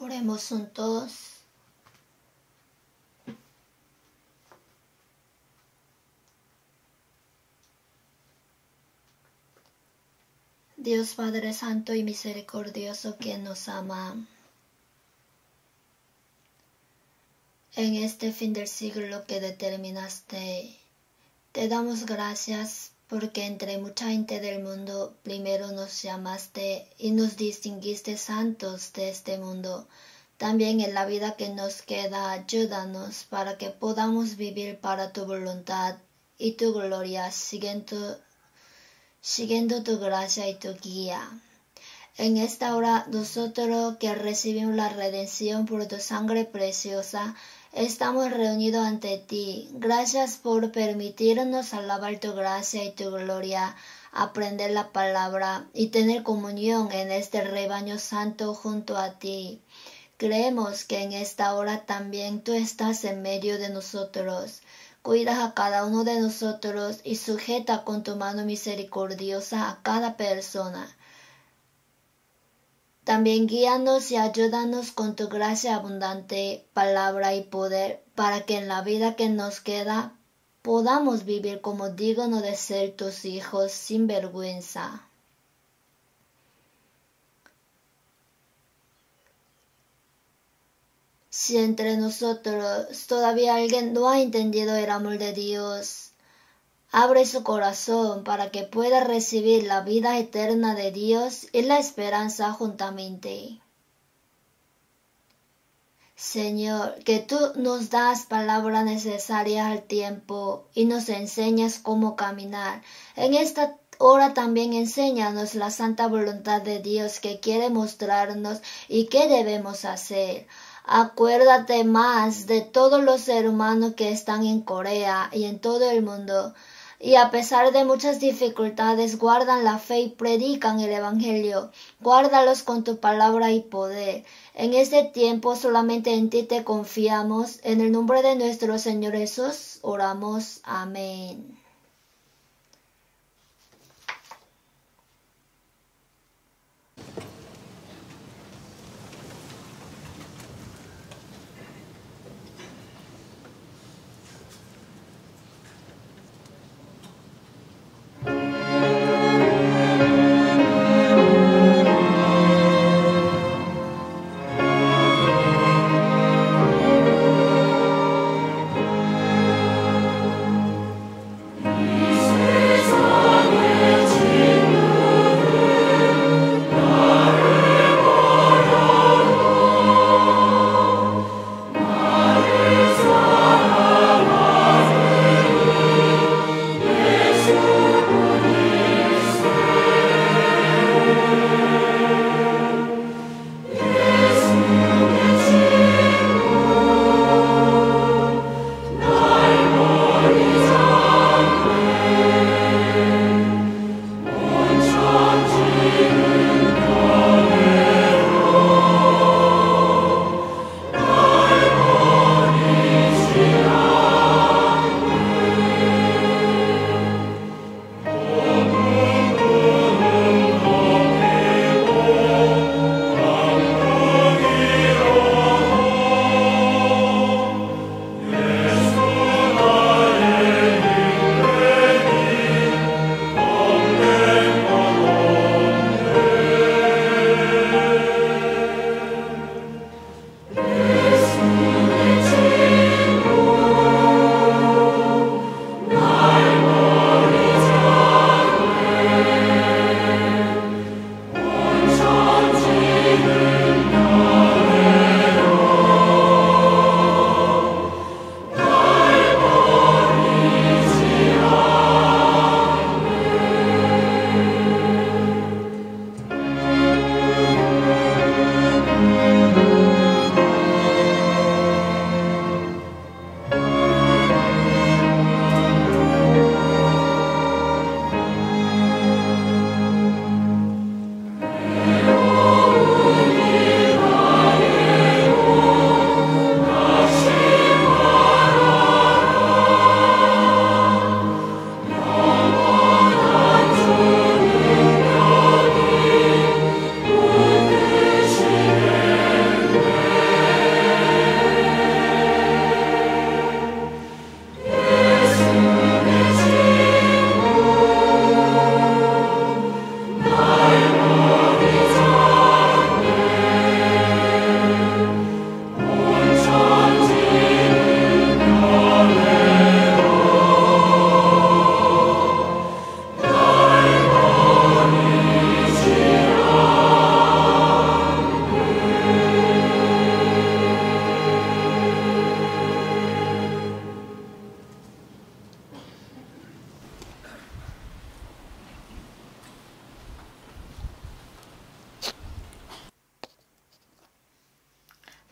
Oremos juntos. Dios Padre Santo y Misericordioso, quien nos ama, en este fin del siglo que determinaste, te damos gracias porque entre mucha gente del mundo primero nos llamaste y nos distinguiste santos de este mundo. También en la vida que nos queda, ayúdanos para que podamos vivir para tu voluntad y tu gloria, siguiendo tu gracia y tu guía. En esta hora, nosotros que recibimos la redención por tu sangre preciosa, estamos reunidos ante ti. Gracias por permitirnos alabar tu gracia y tu gloria, aprender la palabra y tener comunión en este rebaño santo junto a ti. Creemos que en esta hora también tú estás en medio de nosotros. Cuidas a cada uno de nosotros y sujeta con tu mano misericordiosa a cada persona. También guíanos y ayúdanos con tu gracia abundante, palabra y poder, para que en la vida que nos queda podamos vivir como dignos de ser tus hijos sin vergüenza. Si entre nosotros todavía alguien no ha entendido el amor de Dios, abre su corazón para que pueda recibir la vida eterna de Dios y la esperanza juntamente. Señor, que tú nos das palabras necesarias al tiempo y nos enseñas cómo caminar. En esta hora también enséñanos la santa voluntad de Dios que quiere mostrarnos y qué debemos hacer. Acuérdate más de todos los seres humanos que están en Corea y en todo el mundo, y a pesar de muchas dificultades guardan la fe y predican el Evangelio. Guárdalos con tu palabra y poder. En este tiempo solamente en ti te confiamos. En el nombre de nuestro Señor Jesús oramos. Amén.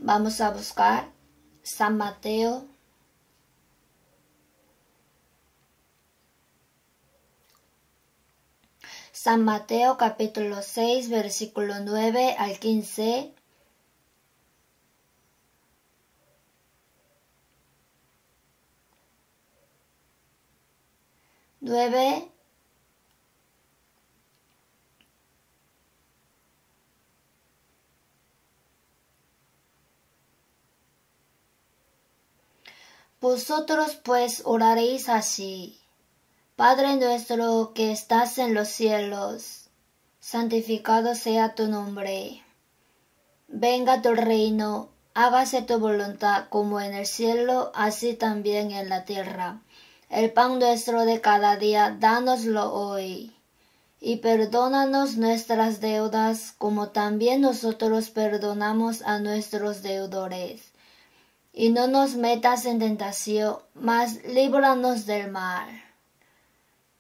Vamos a buscar San Mateo. San Mateo capítulo 6, versículo 9 al 15. Vosotros pues oraréis así: Padre nuestro que estás en los cielos, santificado sea tu nombre. Venga tu reino, hágase tu voluntad como en el cielo, así también en la tierra. El pan nuestro de cada día, dánoslo hoy. Y perdónanos nuestras deudas, como también nosotros perdonamos a nuestros deudores. Y no nos metas en tentación, mas líbranos del mal.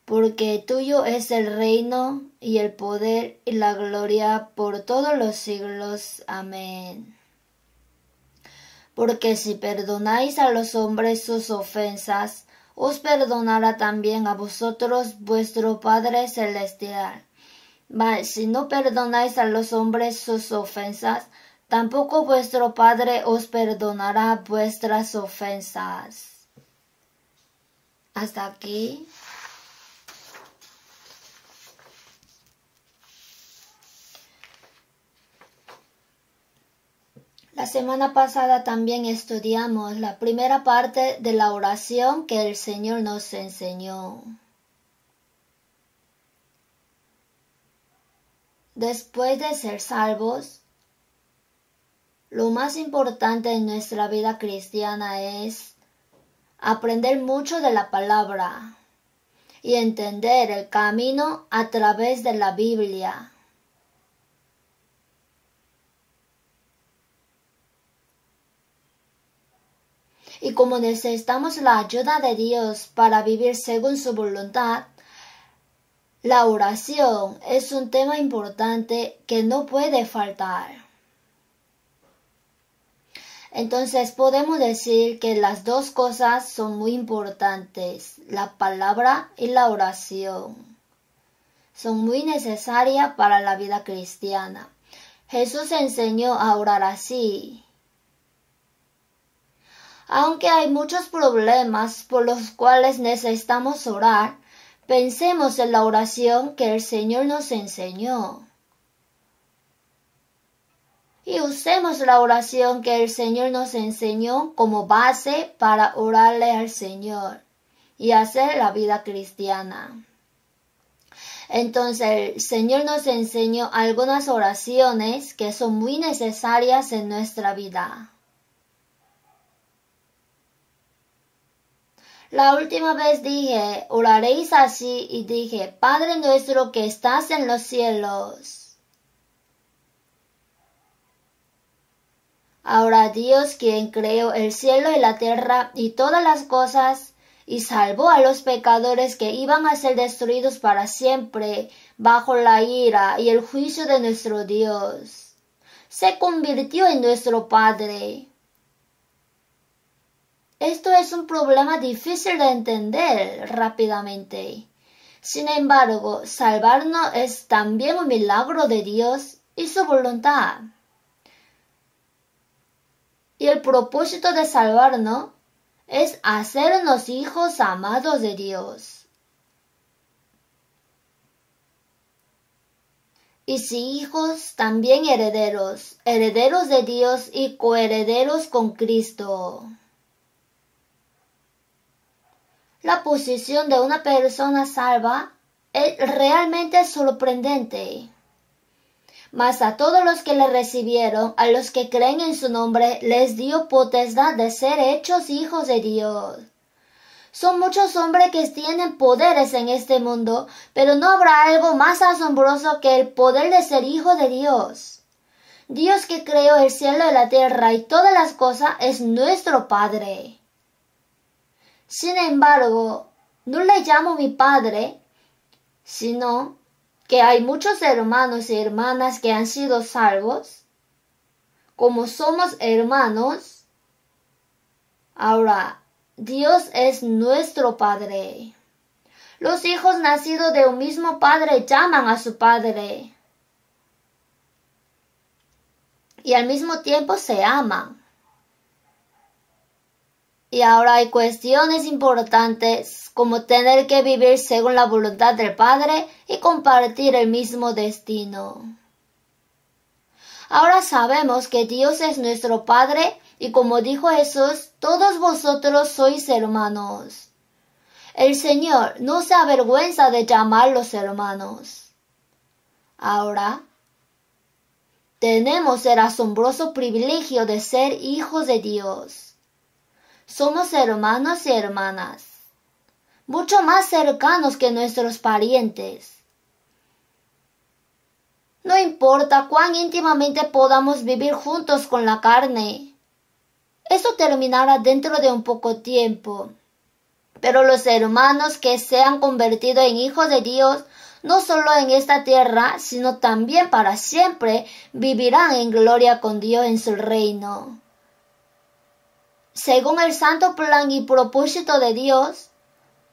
Porque tuyo es el reino, y el poder, y la gloria, por todos los siglos. Amén. Porque si perdonáis a los hombres sus ofensas, os perdonará también a vosotros vuestro Padre Celestial. Mas si no perdonáis a los hombres sus ofensas, tampoco vuestro Padre os perdonará vuestras ofensas. Hasta aquí. La semana pasada también estudiamos la primera parte de la oración que el Señor nos enseñó. Después de ser salvos, lo más importante en nuestra vida cristiana es aprender mucho de la palabra y entender el camino a través de la Biblia. Y como necesitamos la ayuda de Dios para vivir según su voluntad, la oración es un tema importante que no puede faltar. Entonces podemos decir que las dos cosas son muy importantes, la palabra y la oración. Son muy necesarias para la vida cristiana. Jesús enseñó a orar así. Aunque hay muchos problemas por los cuales necesitamos orar, pensemos en la oración que el Señor nos enseñó. Y usemos la oración que el Señor nos enseñó como base para orarle al Señor y hacer la vida cristiana. Entonces el Señor nos enseñó algunas oraciones que son muy necesarias en nuestra vida. La última vez dije, oraréis así, y dije, Padre nuestro que estás en los cielos. Ahora Dios, quien creó el cielo y la tierra y todas las cosas, y salvó a los pecadores que iban a ser destruidos para siempre bajo la ira y el juicio de nuestro Dios, se convirtió en nuestro Padre. Esto es un problema difícil de entender rápidamente. Sin embargo, salvarnos es también un milagro de Dios y su voluntad. Y el propósito de salvarnos es hacernos hijos amados de Dios. Y si hijos, también herederos, herederos de Dios y coherederos con Cristo. La posición de una persona salva es realmente sorprendente. Mas a todos los que le recibieron, a los que creen en su nombre, les dio potestad de ser hechos hijos de Dios. Son muchos hombres que tienen poderes en este mundo, pero no habrá algo más asombroso que el poder de ser hijo de Dios. Dios que creó el cielo y la tierra y todas las cosas es nuestro Padre. Sin embargo, no le llamo mi Padre, sino que hay muchos hermanos y hermanas que han sido salvos, como somos hermanos, ahora Dios es nuestro Padre. Los hijos nacidos de un mismo padre llaman a su padre y al mismo tiempo se aman. Y ahora hay cuestiones importantes como tener que vivir según la voluntad del Padre y compartir el mismo destino. Ahora sabemos que Dios es nuestro Padre y como dijo Jesús, todos vosotros sois hermanos. El Señor no se avergüenza de llamarlos hermanos. Ahora, tenemos el asombroso privilegio de ser hijos de Dios. Somos hermanos y hermanas, mucho más cercanos que nuestros parientes. No importa cuán íntimamente podamos vivir juntos con la carne. Eso terminará dentro de un poco tiempo. Pero los hermanos que se han convertido en hijos de Dios, no solo en esta tierra, sino también para siempre, vivirán en gloria con Dios en su reino. Según el santo plan y propósito de Dios,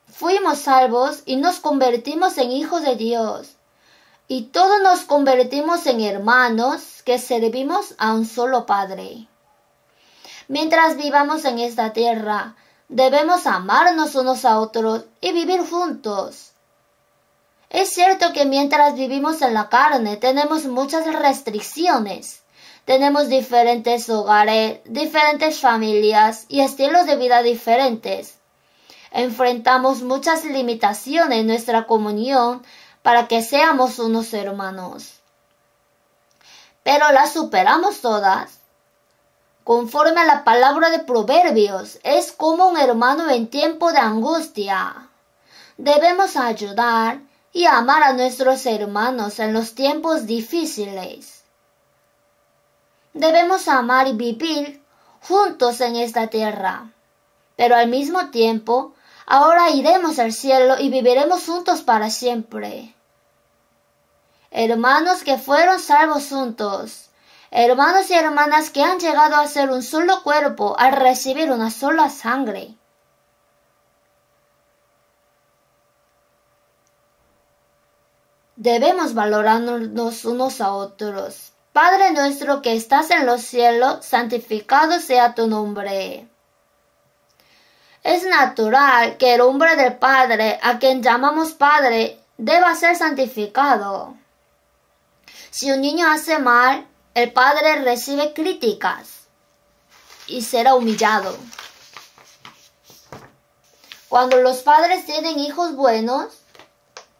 fuimos salvos y nos convertimos en hijos de Dios. Y todos nos convertimos en hermanos que servimos a un solo Padre. Mientras vivamos en esta tierra, debemos amarnos unos a otros y vivir juntos. Es cierto que mientras vivimos en la carne tenemos muchas restricciones. Tenemos diferentes hogares, diferentes familias y estilos de vida diferentes. Enfrentamos muchas limitaciones en nuestra comunión para que seamos unos hermanos. Pero las superamos todas. Conforme a la palabra de Proverbios, es como un hermano en tiempo de angustia. Debemos ayudar y amar a nuestros hermanos en los tiempos difíciles. Debemos amar y vivir juntos en esta tierra. Pero al mismo tiempo, ahora iremos al cielo y viviremos juntos para siempre. Hermanos que fueron salvos juntos. Hermanos y hermanas que han llegado a ser un solo cuerpo al recibir una sola sangre. Debemos valorarnos unos a otros. Padre nuestro que estás en los cielos, santificado sea tu nombre. Es natural que el nombre del Padre, a quien llamamos Padre, deba ser santificado. Si un niño hace mal, el padre recibe críticas y será humillado. Cuando los padres tienen hijos buenos,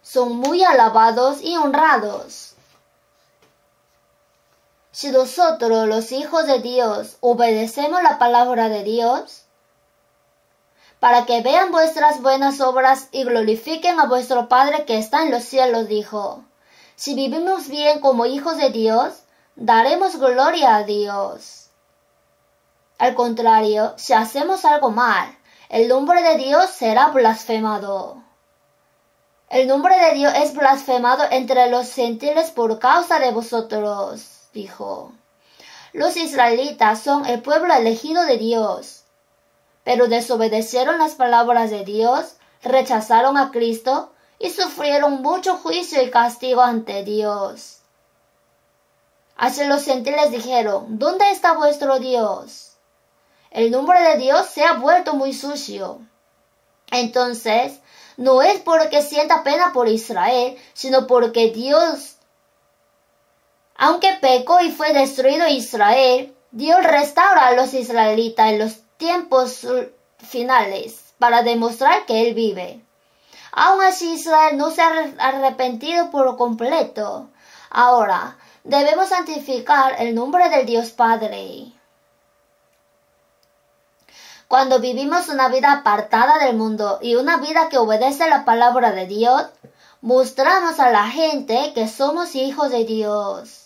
son muy alabados y honrados. Si nosotros, los hijos de Dios, obedecemos la palabra de Dios, para que vean vuestras buenas obras y glorifiquen a vuestro Padre que está en los cielos, dijo. Si vivimos bien como hijos de Dios, daremos gloria a Dios. Al contrario, si hacemos algo mal, el nombre de Dios será blasfemado. El nombre de Dios es blasfemado entre los gentiles por causa de vosotros, dijo. Los israelitas son el pueblo elegido de Dios, pero desobedecieron las palabras de Dios, rechazaron a Cristo y sufrieron mucho juicio y castigo ante Dios. Así los gentiles dijeron, ¿dónde está vuestro Dios? El nombre de Dios se ha vuelto muy sucio. Entonces, no es porque sienta pena por Israel, sino porque Dios, aunque pecó y fue destruido Israel, Dios restaura a los israelitas en los tiempos finales para demostrar que Él vive. Aún así Israel no se ha arrepentido por completo. Ahora, debemos santificar el nombre del Dios Padre. Cuando vivimos una vida apartada del mundo y una vida que obedece la palabra de Dios, mostramos a la gente que somos hijos de Dios.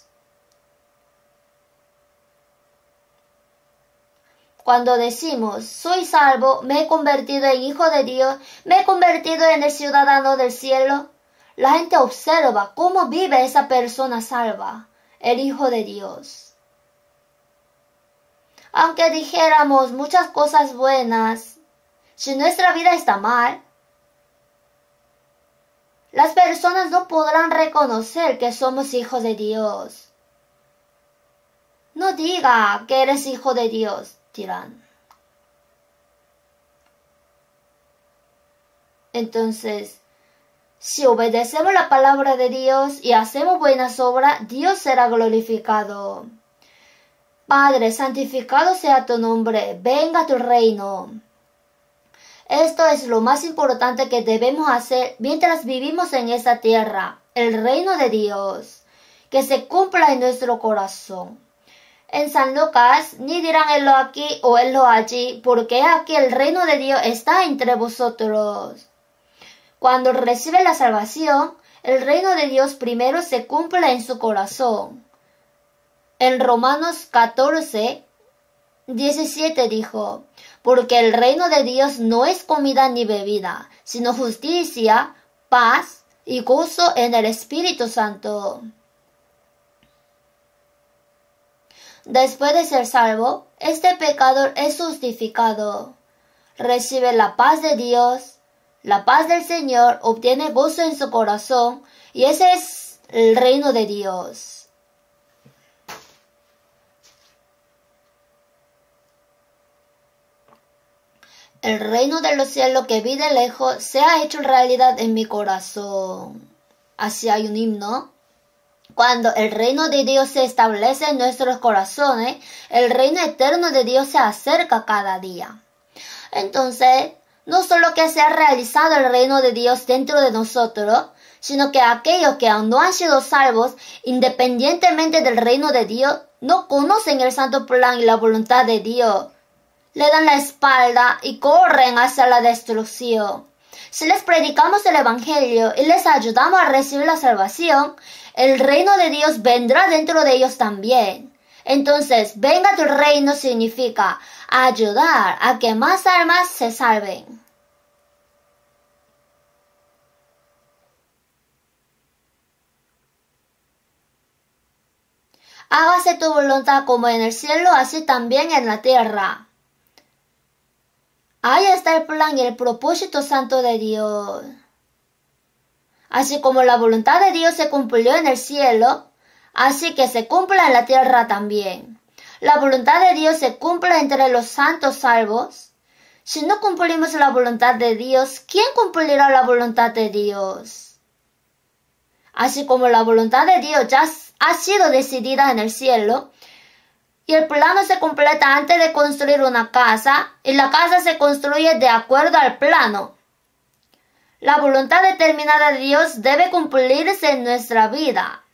Cuando decimos, soy salvo, me he convertido en hijo de Dios, me he convertido en el ciudadano del cielo, la gente observa cómo vive esa persona salva, el hijo de Dios. Aunque dijéramos muchas cosas buenas, si nuestra vida está mal, las personas no podrán reconocer que somos hijos de Dios. No diga que eres hijo de Dios, dirán. Entonces, si obedecemos la palabra de Dios y hacemos buenas obras, Dios será glorificado. Padre, santificado sea tu nombre, venga tu reino. Esto es lo más importante que debemos hacer mientras vivimos en esta tierra, el reino de Dios, que se cumpla en nuestro corazón. En San Lucas, ni dirán helo aquí o helo allí, porque aquí el reino de Dios está entre vosotros. Cuando recibe la salvación, el reino de Dios primero se cumple en su corazón. En Romanos 14, 17 dijo, porque el reino de Dios no es comida ni bebida, sino justicia, paz y gozo en el Espíritu Santo. Después de ser salvo, este pecador es justificado. Recibe la paz de Dios, la paz del Señor, obtiene gozo en su corazón, y ese es el reino de Dios. El reino de los cielos que vi de lejos se ha hecho realidad en mi corazón. Así hay un himno. Cuando el reino de Dios se establece en nuestros corazones, el reino eterno de Dios se acerca cada día. Entonces, no solo que se ha realizado el reino de Dios dentro de nosotros, sino que aquellos que aún no han sido salvos, independientemente del reino de Dios, no conocen el santo plan y la voluntad de Dios. Le dan la espalda y corren hacia la destrucción. Si les predicamos el Evangelio y les ayudamos a recibir la salvación, el reino de Dios vendrá dentro de ellos también. Entonces, venga tu reino significa ayudar a que más almas se salven. Hágase tu voluntad como en el cielo, así también en la tierra. Ahí está el plan y el propósito santo de Dios. Así como la voluntad de Dios se cumplió en el cielo, así que se cumpla en la tierra también. La voluntad de Dios se cumple entre los santos salvos. Si no cumplimos la voluntad de Dios, ¿quién cumplirá la voluntad de Dios? Así como la voluntad de Dios ya ha sido decidida en el cielo, y el plano se completa antes de construir una casa, y la casa se construye de acuerdo al plano. La voluntad determinada de Dios debe cumplirse en nuestra vida.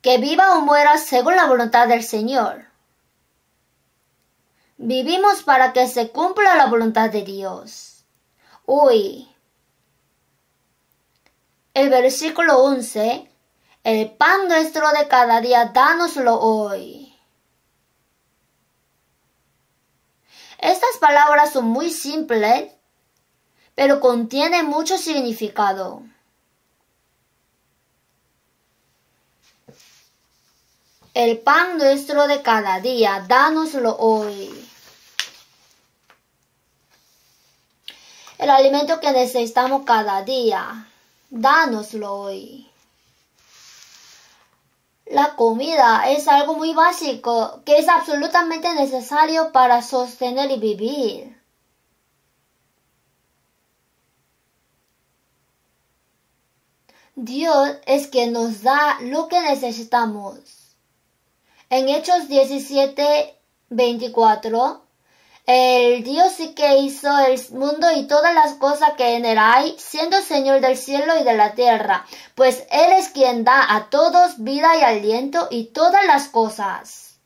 Que viva o muera según la voluntad del Señor. Vivimos para que se cumpla la voluntad de Dios. Hoy, el versículo 11. El pan nuestro de cada día, dánoslo hoy. Estas palabras son muy simples, pero contienen mucho significado. El pan nuestro de cada día, dánoslo hoy. El alimento que necesitamos cada día, dánoslo hoy. La comida es algo muy básico que es absolutamente necesario para sostener y vivir. Dios es quien nos da lo que necesitamos. En Hechos 17:24, el Dios sí que hizo el mundo y todas las cosas que en él hay, siendo Señor del cielo y de la tierra, pues Él es quien da a todos vida y aliento y todas las cosas.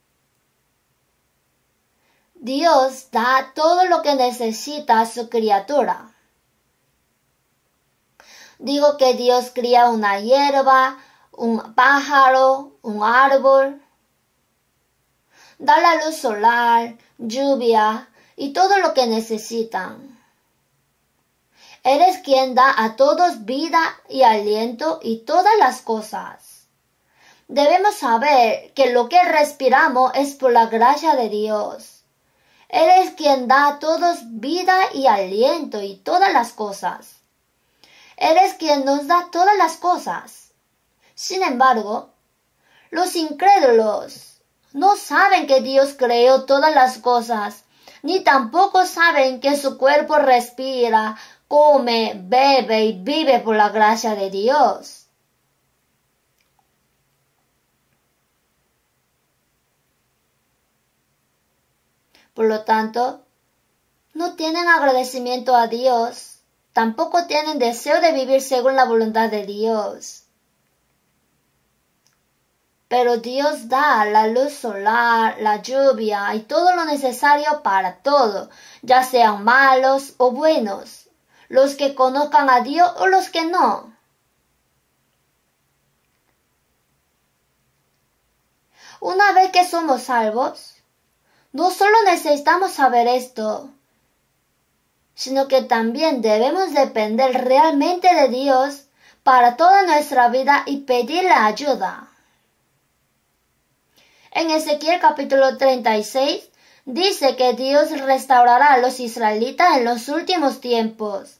Dios da todo lo que necesita a su criatura. Digo que Dios cría una hierba, un pájaro, un árbol. Da la luz solar, lluvia y todo lo que necesitan. Él es quien da a todos vida y aliento y todas las cosas. debemos saber que lo que respiramos es por la gracia de Dios. Él es quien da a todos vida y aliento y todas las cosas. Él es quien nos da todas las cosas. Sin embargo, los incrédulos no saben que Dios creó todas las cosas, ni tampoco saben que su cuerpo respira, come, bebe y vive por la gracia de Dios. Por lo tanto, no tienen agradecimiento a Dios, tampoco tienen deseo de vivir según la voluntad de Dios. Pero Dios da la luz solar, la lluvia y todo lo necesario para todo, ya sean malos o buenos, los que conozcan a Dios o los que no. Una vez que somos salvos, no solo necesitamos saber esto, sino que también debemos depender realmente de Dios para toda nuestra vida y pedirle ayuda. En Ezequiel capítulo 36 dice que Dios restaurará a los israelitas en los últimos tiempos.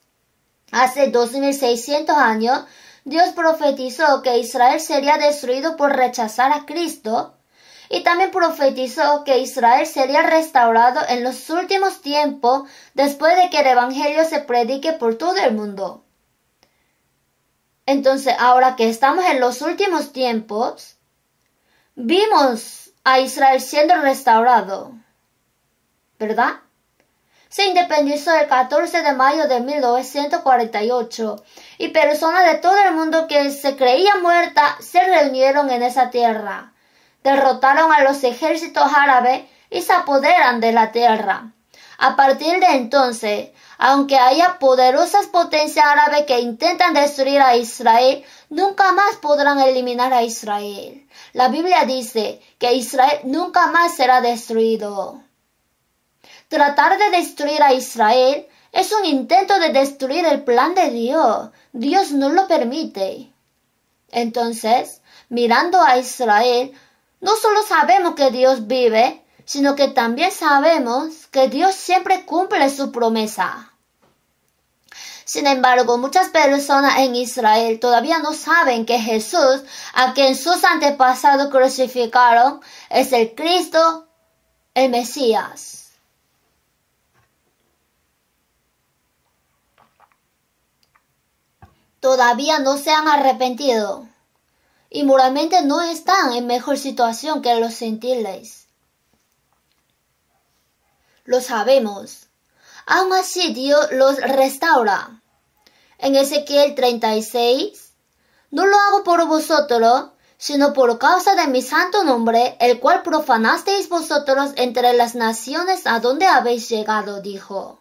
Hace 2600 años, Dios profetizó que Israel sería destruido por rechazar a Cristo, y también profetizó que Israel sería restaurado en los últimos tiempos después de que el Evangelio se predique por todo el mundo. Entonces, ahora que estamos en los últimos tiempos, vimos a Israel siendo restaurado, ¿verdad? Se independizó el 14 de mayo de 1948 y personas de todo el mundo que se creían muertas se reunieron en esa tierra. Derrotaron a los ejércitos árabes y se apoderan de la tierra. A partir de entonces, aunque haya poderosas potencias árabes que intentan destruir a Israel, nunca más podrán eliminar a Israel. La Biblia dice que Israel nunca más será destruido. Tratar de destruir a Israel es un intento de destruir el plan de Dios. Dios no lo permite. Entonces, mirando a Israel, no solo sabemos que Dios vive, sino que también sabemos que Dios siempre cumple su promesa. Sin embargo, muchas personas en Israel todavía no saben que Jesús, a quien sus antepasados crucificaron, es el Cristo, el Mesías. Todavía no se han arrepentido y moralmente no están en mejor situación que los gentiles. Lo sabemos. Aún así Dios los restaura. En Ezequiel 36, no lo hago por vosotros, sino por causa de mi santo nombre, el cual profanasteis vosotros entre las naciones a donde habéis llegado, dijo.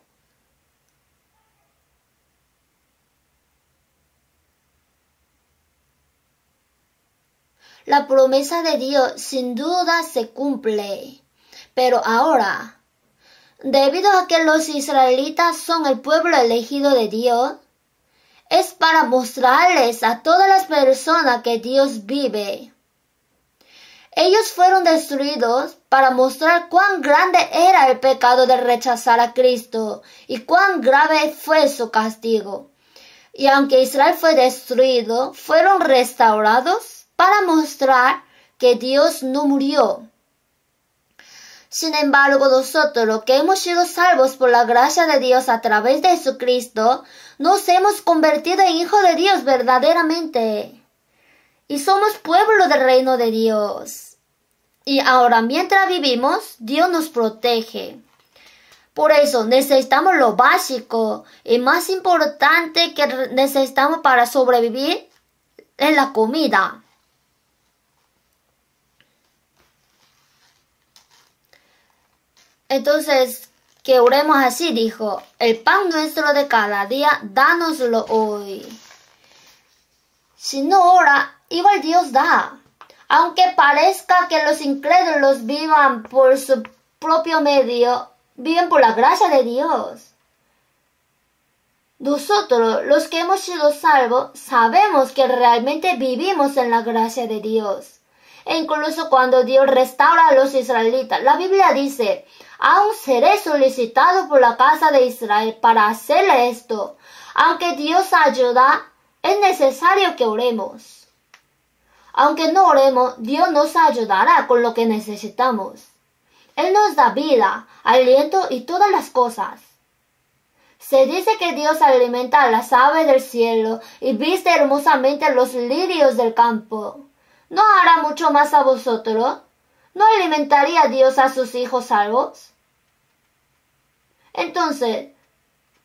La promesa de Dios sin duda se cumple, pero ahora, debido a que los israelitas son el pueblo elegido de Dios, es para mostrarles a todas las personas que Dios vive. Ellos fueron destruidos para mostrar cuán grande era el pecado de rechazar a Cristo y cuán grave fue su castigo. Y aunque Israel fue destruido, fueron restaurados para mostrar que Dios no murió. Sin embargo, nosotros que hemos sido salvos por la gracia de Dios a través de Jesucristo, nos hemos convertido en hijos de Dios verdaderamente. Y somos pueblo del reino de Dios. Y ahora mientras vivimos, Dios nos protege. Por eso necesitamos lo básico y más importante que necesitamos para sobrevivir es la comida. Entonces, que oremos así, dijo, el pan nuestro de cada día, dánoslo hoy. Si no ora, igual Dios da. Aunque parezca que los incrédulos vivan por su propio medio, viven por la gracia de Dios. Nosotros, los que hemos sido salvos, sabemos que realmente vivimos en la gracia de Dios. E incluso cuando Dios restaura a los israelitas, la Biblia dice, aún seré solicitado por la casa de Israel para hacerle esto. Aunque Dios ayuda, es necesario que oremos. Aunque no oremos, Dios nos ayudará con lo que necesitamos. Él nos da vida, aliento y todas las cosas. Se dice que Dios alimenta a las aves del cielo y viste hermosamente los lirios del campo. ¿No hará mucho más a vosotros? ¿No alimentaría Dios a sus hijos salvos? Entonces,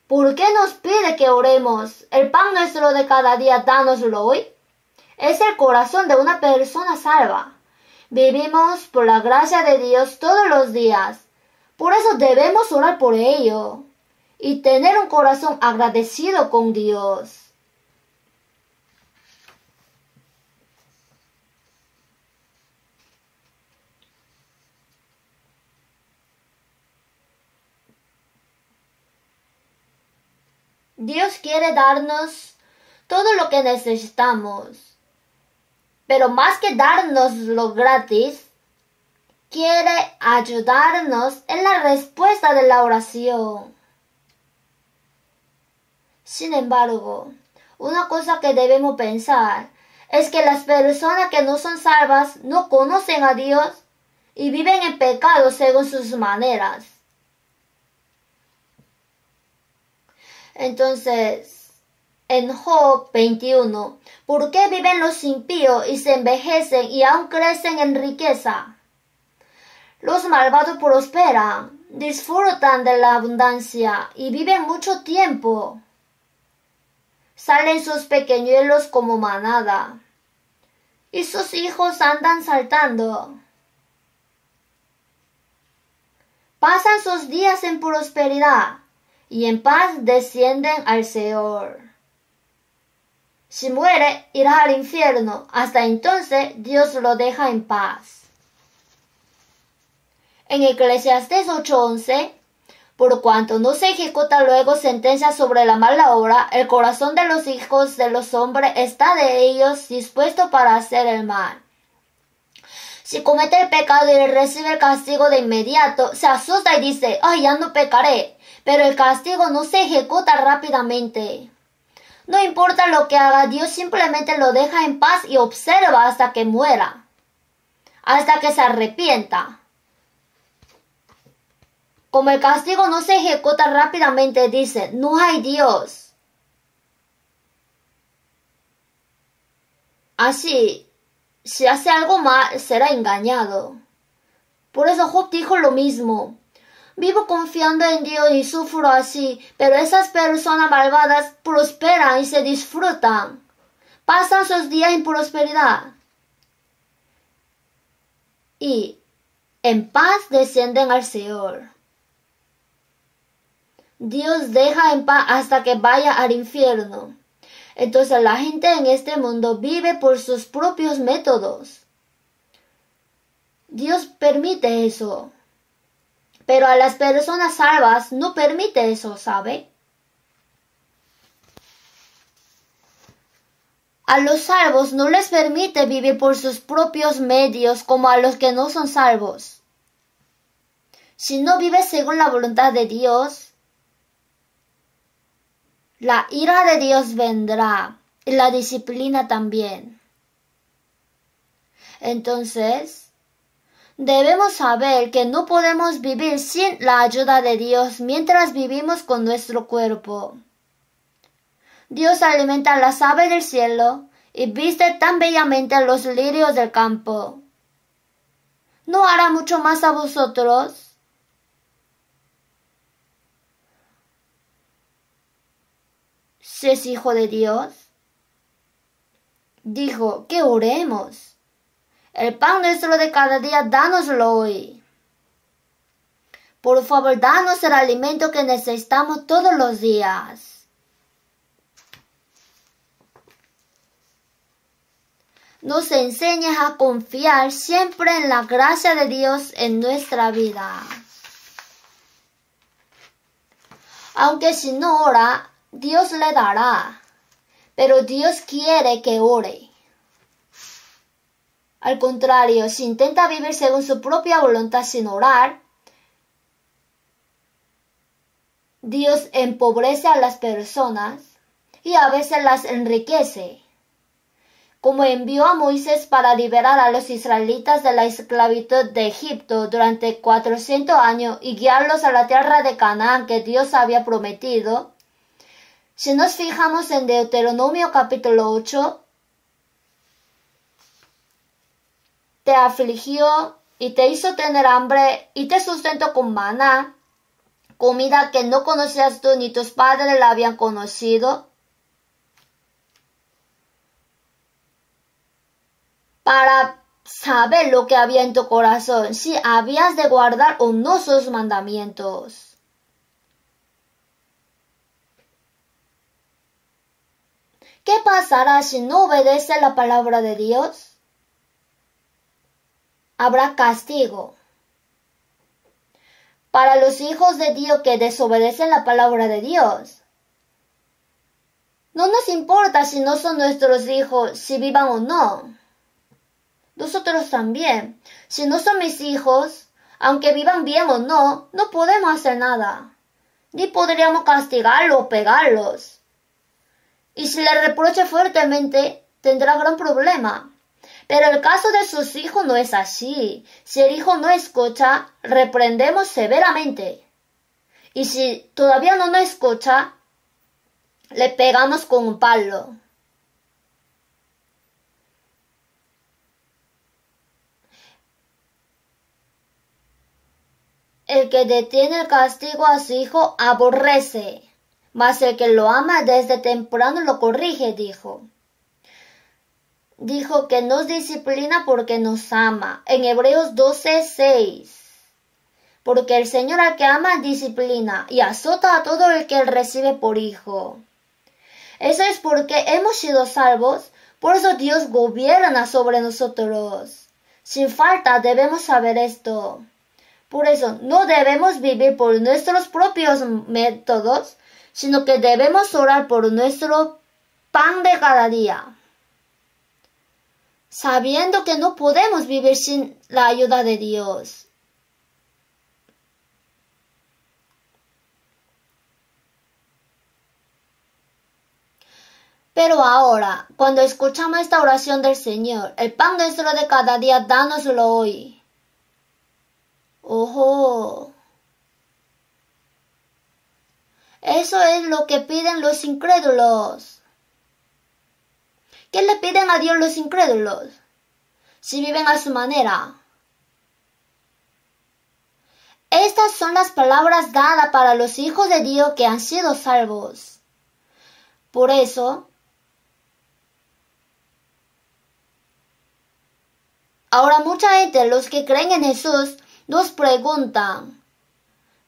¿por qué nos pide que oremos? El pan nuestro de cada día, dánoslo hoy. Es el corazón de una persona salva. Vivimos por la gracia de Dios todos los días. Por eso debemos orar por ello y tener un corazón agradecido con Dios. Dios quiere darnos todo lo que necesitamos, pero más que darnos lo gratis, quiere ayudarnos en la respuesta de la oración. Sin embargo, una cosa que debemos pensar es que las personas que no son salvas no conocen a Dios y viven en pecado según sus maneras. Entonces, en Job 21, ¿por qué viven los impíos y se envejecen y aún crecen en riqueza? Los malvados prosperan, disfrutan de la abundancia y viven mucho tiempo. Salen sus pequeñuelos como manada, y sus hijos andan saltando. Pasan sus días en prosperidad, y en paz descienden al Seol. Si muere, irá al infierno. Hasta entonces Dios lo deja en paz. En Eclesiastés 8:11, por cuanto no se ejecuta luego sentencia sobre la mala obra, el corazón de los hijos de los hombres está de ellos dispuesto para hacer el mal. Si comete el pecado y recibe el castigo de inmediato, se asusta y dice, ¡ay, ya no pecaré! Pero el castigo no se ejecuta rápidamente. No importa lo que haga, Dios simplemente lo deja en paz y observa hasta que muera, hasta que se arrepienta. Como el castigo no se ejecuta rápidamente, dice, no hay Dios. Así, si hace algo mal, será engañado. Por eso Job dijo lo mismo. Vivo confiando en Dios y sufro así, pero esas personas malvadas prosperan y se disfrutan. Pasan sus días en prosperidad. Y en paz descienden al Seol. Dios deja en paz hasta que vaya al infierno. Entonces la gente en este mundo vive por sus propios métodos. Dios permite eso. Pero a las personas salvas no permite eso, ¿sabe? A los salvos no les permite vivir por sus propios medios como a los que no son salvos. Si no vives según la voluntad de Dios, la ira de Dios vendrá y la disciplina también. Entonces, debemos saber que no podemos vivir sin la ayuda de Dios mientras vivimos con nuestro cuerpo. Dios alimenta a las aves del cielo y viste tan bellamente a los lirios del campo. ¿No hará mucho más a vosotros? Si es hijo de Dios, dijo que oremos. El pan nuestro de cada día, dánoslo hoy. Por favor, danos el alimento que necesitamos todos los días. Nos enseñas a confiar siempre en la gracia de Dios en nuestra vida. Aunque si no ora, Dios le dará, pero Dios quiere que ore. Al contrario, si intenta vivir según su propia voluntad sin orar, Dios empobrece a las personas y a veces las enriquece, como envió a Moisés para liberar a los israelitas de la esclavitud de Egipto durante 400 años y guiarlos a la tierra de Canaán que Dios había prometido. Si nos fijamos en Deuteronomio capítulo 8, te afligió y te hizo tener hambre y te sustentó con maná, comida que no conocías tú ni tus padres la habían conocido, para saber lo que había en tu corazón, si habías de guardar o no sus mandamientos. ¿Qué pasará si no obedece la palabra de Dios? Habrá castigo. Para los hijos de Dios que desobedecen la palabra de Dios, no nos importa si no son nuestros hijos, si vivan o no. Nosotros también. Si no son mis hijos, aunque vivan bien o no, no podemos hacer nada. Ni podríamos castigarlos o pegarlos. Y si le reprocha fuertemente, tendrá gran problema. Pero el caso de sus hijos no es así. Si el hijo no escucha, reprendemos severamente. Y si todavía no nos escucha, le pegamos con un palo. El que detiene el castigo a su hijo aborrece, mas el que lo ama desde temprano lo corrige, dijo. Dijo que nos disciplina porque nos ama, en Hebreos 12:6. Porque el Señor al que ama disciplina y azota a todo el que él recibe por hijo. Eso es porque hemos sido salvos, por eso Dios gobierna sobre nosotros. Sin falta debemos saber esto. Por eso no debemos vivir por nuestros propios métodos, sino que debemos orar por nuestro pan de cada día, sabiendo que no podemos vivir sin la ayuda de Dios. Pero ahora, cuando escuchamos esta oración del Señor, el pan nuestro de cada día, dánoslo hoy. ¡Ojo! Eso es lo que piden los incrédulos. ¿Qué le piden a Dios los incrédulos? Si viven a su manera. Estas son las palabras dadas para los hijos de Dios que han sido salvos. Por eso, ahora mucha gente, los que creen en Jesús, nos preguntan,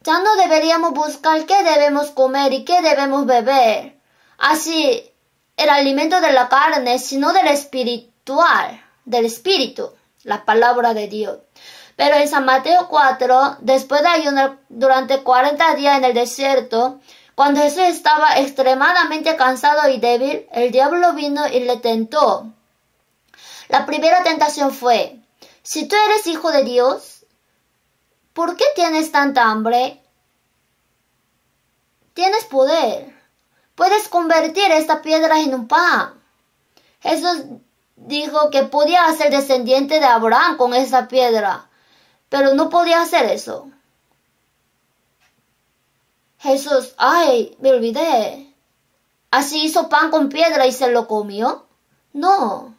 ¿ya no deberíamos buscar qué debemos comer y qué debemos beber? Así, el alimento de la carne, sino del espiritual, del espíritu, la palabra de Dios. Pero en San Mateo 4, después de ayunar durante 40 días en el desierto, cuando Jesús estaba extremadamente cansado y débil, el diablo vino y le tentó. La primera tentación fue, si tú eres hijo de Dios, ¿por qué tienes tanta hambre? Tienes poder. Puedes convertir esta piedra en un pan. Jesús dijo que podía ser descendiente de Abraham con esa piedra, pero no podía hacer eso. Jesús, ¡ay! Me olvidé. ¿Así hizo pan con piedra y se lo comió? No.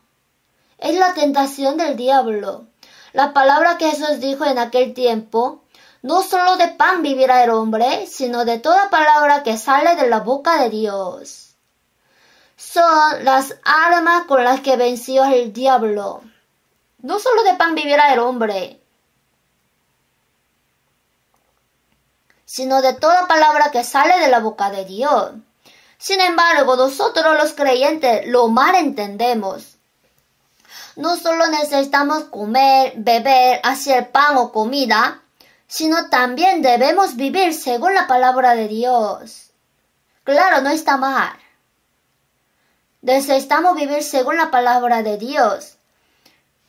Es la tentación del diablo. La palabra que Jesús dijo en aquel tiempo, no solo de pan vivirá el hombre, sino de toda palabra que sale de la boca de Dios. Son las armas con las que venció el diablo. No solo de pan vivirá el hombre, sino de toda palabra que sale de la boca de Dios. Sin embargo, nosotros los creyentes lo mal entendemos. No solo necesitamos comer, beber, hacer pan o comida, sino también debemos vivir según la palabra de Dios. Claro, no está mal. Necesitamos vivir según la palabra de Dios.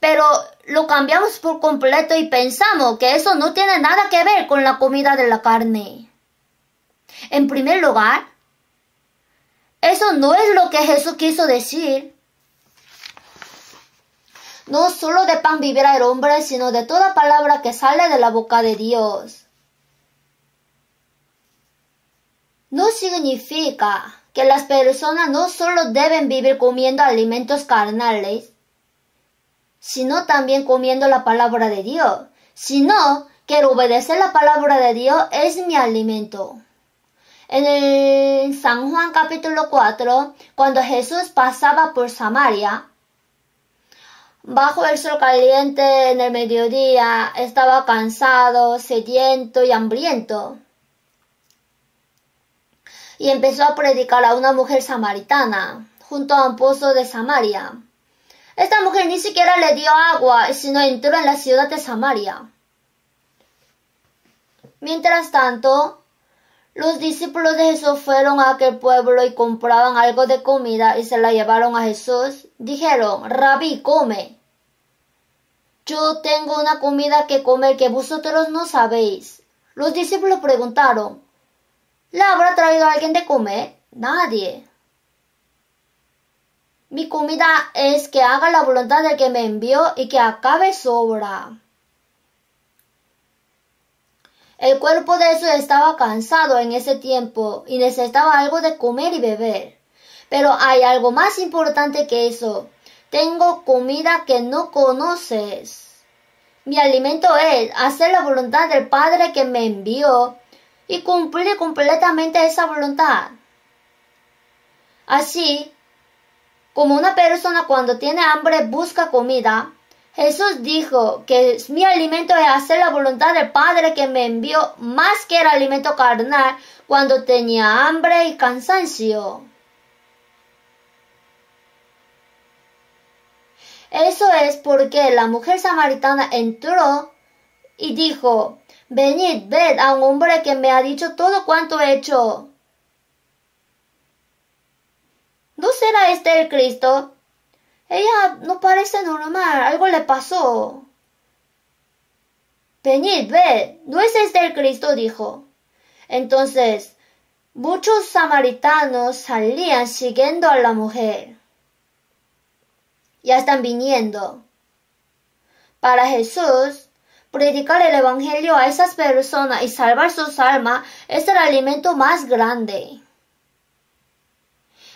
pero lo cambiamos por completo y pensamos que eso no tiene nada que ver con la comida de la carne. En primer lugar, eso no es lo que Jesús quiso decir. No solo de pan vivirá el hombre, sino de toda palabra que sale de la boca de Dios. No significa que las personas no solo deben vivir comiendo alimentos carnales, sino también comiendo la palabra de Dios, sino que el obedecer la palabra de Dios es mi alimento. En el San Juan capítulo 4, cuando Jesús pasaba por Samaria, bajo el sol caliente en el mediodía, estaba cansado, sediento y hambriento. Y empezó a predicar a una mujer samaritana, junto a un pozo de Samaria. Esta mujer ni siquiera le dio agua, sino entró en la ciudad de Samaria. Mientras tanto, los discípulos de Jesús fueron a aquel pueblo y compraban algo de comida y se la llevaron a Jesús. Dijeron, Rabí, come. Yo tengo una comida que comer que vosotros no sabéis. Los discípulos preguntaron, ¿le habrá traído alguien de comer? Nadie. Mi comida es que haga la voluntad del que me envió y que acabe su obra. El cuerpo de Jesús estaba cansado en ese tiempo y necesitaba algo de comer y beber. Pero hay algo más importante que eso. Tengo comida que no conoces. Mi alimento es hacer la voluntad del Padre que me envió y cumplir completamente esa voluntad. Así, como una persona cuando tiene hambre busca comida, Jesús dijo que mi alimento es hacer la voluntad del Padre que me envió más que el alimento carnal cuando tenía hambre y cansancio. Eso es porque la mujer samaritana entró y dijo, venid, ved a un hombre que me ha dicho todo cuanto he hecho. ¿No será este el Cristo? Ella no parece normal, algo le pasó. Venid, ved, ¿no es este el Cristo? Dijo. Entonces, muchos samaritanos salían siguiendo a la mujer. Ya están viniendo. Para Jesús, predicar el Evangelio a esas personas y salvar sus almas es el alimento más grande.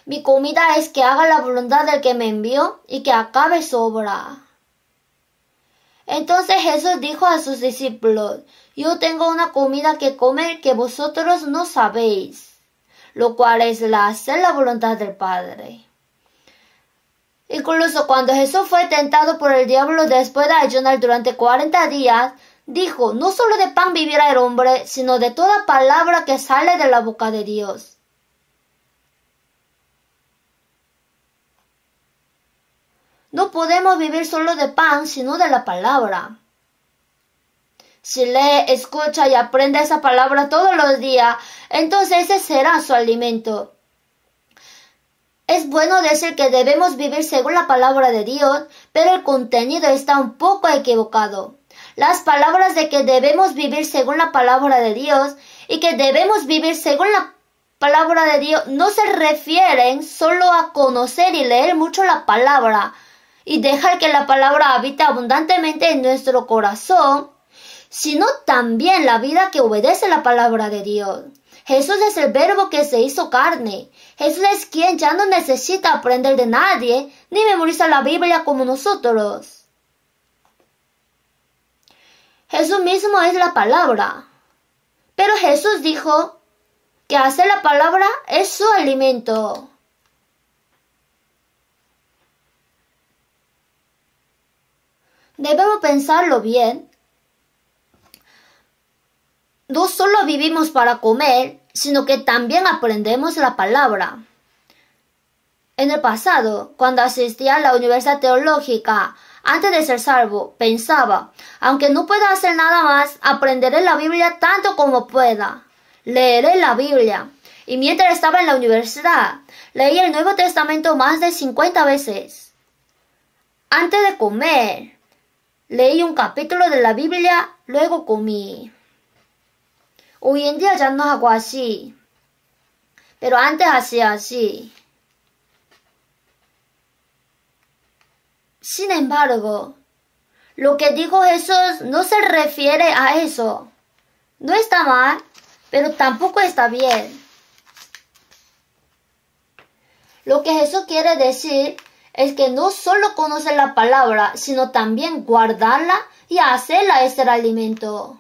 Mi comida es que haga la voluntad del que me envió y que acabe su obra. Entonces Jesús dijo a sus discípulos, yo tengo una comida que comer que vosotros no sabéis, lo cual es hacer la voluntad del Padre. Incluso cuando Jesús fue tentado por el diablo después de ayunar durante 40 días, dijo, no solo de pan vivirá el hombre, sino de toda palabra que sale de la boca de Dios. No podemos vivir solo de pan, sino de la palabra. Si lee, escucha y aprende esa palabra todos los días, entonces ese será su alimento. Es bueno decir que debemos vivir según la palabra de Dios, pero el contenido está un poco equivocado. Las palabras de que debemos vivir según la palabra de Dios y que debemos vivir según la palabra de Dios no se refieren solo a conocer y leer mucho la palabra y dejar que la palabra habite abundantemente en nuestro corazón, sino también la vida que obedece la palabra de Dios. Jesús es el verbo que se hizo carne. Jesús es quien ya no necesita aprender de nadie ni memorizar la Biblia como nosotros. Jesús mismo es la palabra. Pero Jesús dijo que hacer la palabra es su alimento. Debemos pensarlo bien. No solo vivimos para comer, sino que también aprendemos la palabra. En el pasado, cuando asistía a la Universidad Teológica, antes de ser salvo, pensaba, aunque no pueda hacer nada más, aprenderé la Biblia tanto como pueda. Leeré la Biblia. Y mientras estaba en la universidad, leí el Nuevo Testamento más de 50 veces. Antes de comer, Leí un capítulo de la Biblia, luego comí. Hoy en día ya no hago así, pero antes hacía así. Sin embargo, lo que dijo Jesús no se refiere a eso. No está mal, pero tampoco está bien. Lo que Jesús quiere decir es que no solo conocer la palabra, sino también guardarla y hacerla ese alimento.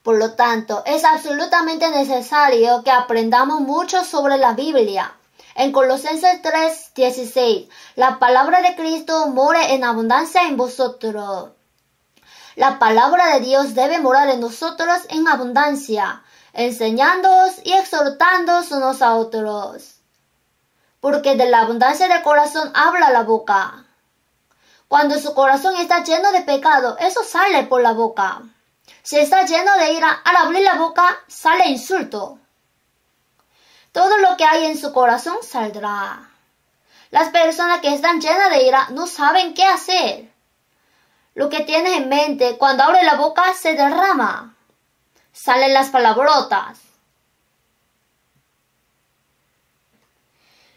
Por lo tanto, es absolutamente necesario que aprendamos mucho sobre la Biblia. En Colosenses 3:16, la palabra de Cristo more en abundancia en vosotros. La palabra de Dios debe morar en nosotros en abundancia, enseñándoos y exhortándoos unos a otros. Porque de la abundancia del corazón habla la boca. Cuando su corazón está lleno de pecado, eso sale por la boca. Si está lleno de ira, al abrir la boca sale insulto. Todo lo que hay en su corazón saldrá. Las personas que están llenas de ira no saben qué hacer. Lo que tienes en mente cuando abre la boca se derrama. Salen las palabrotas.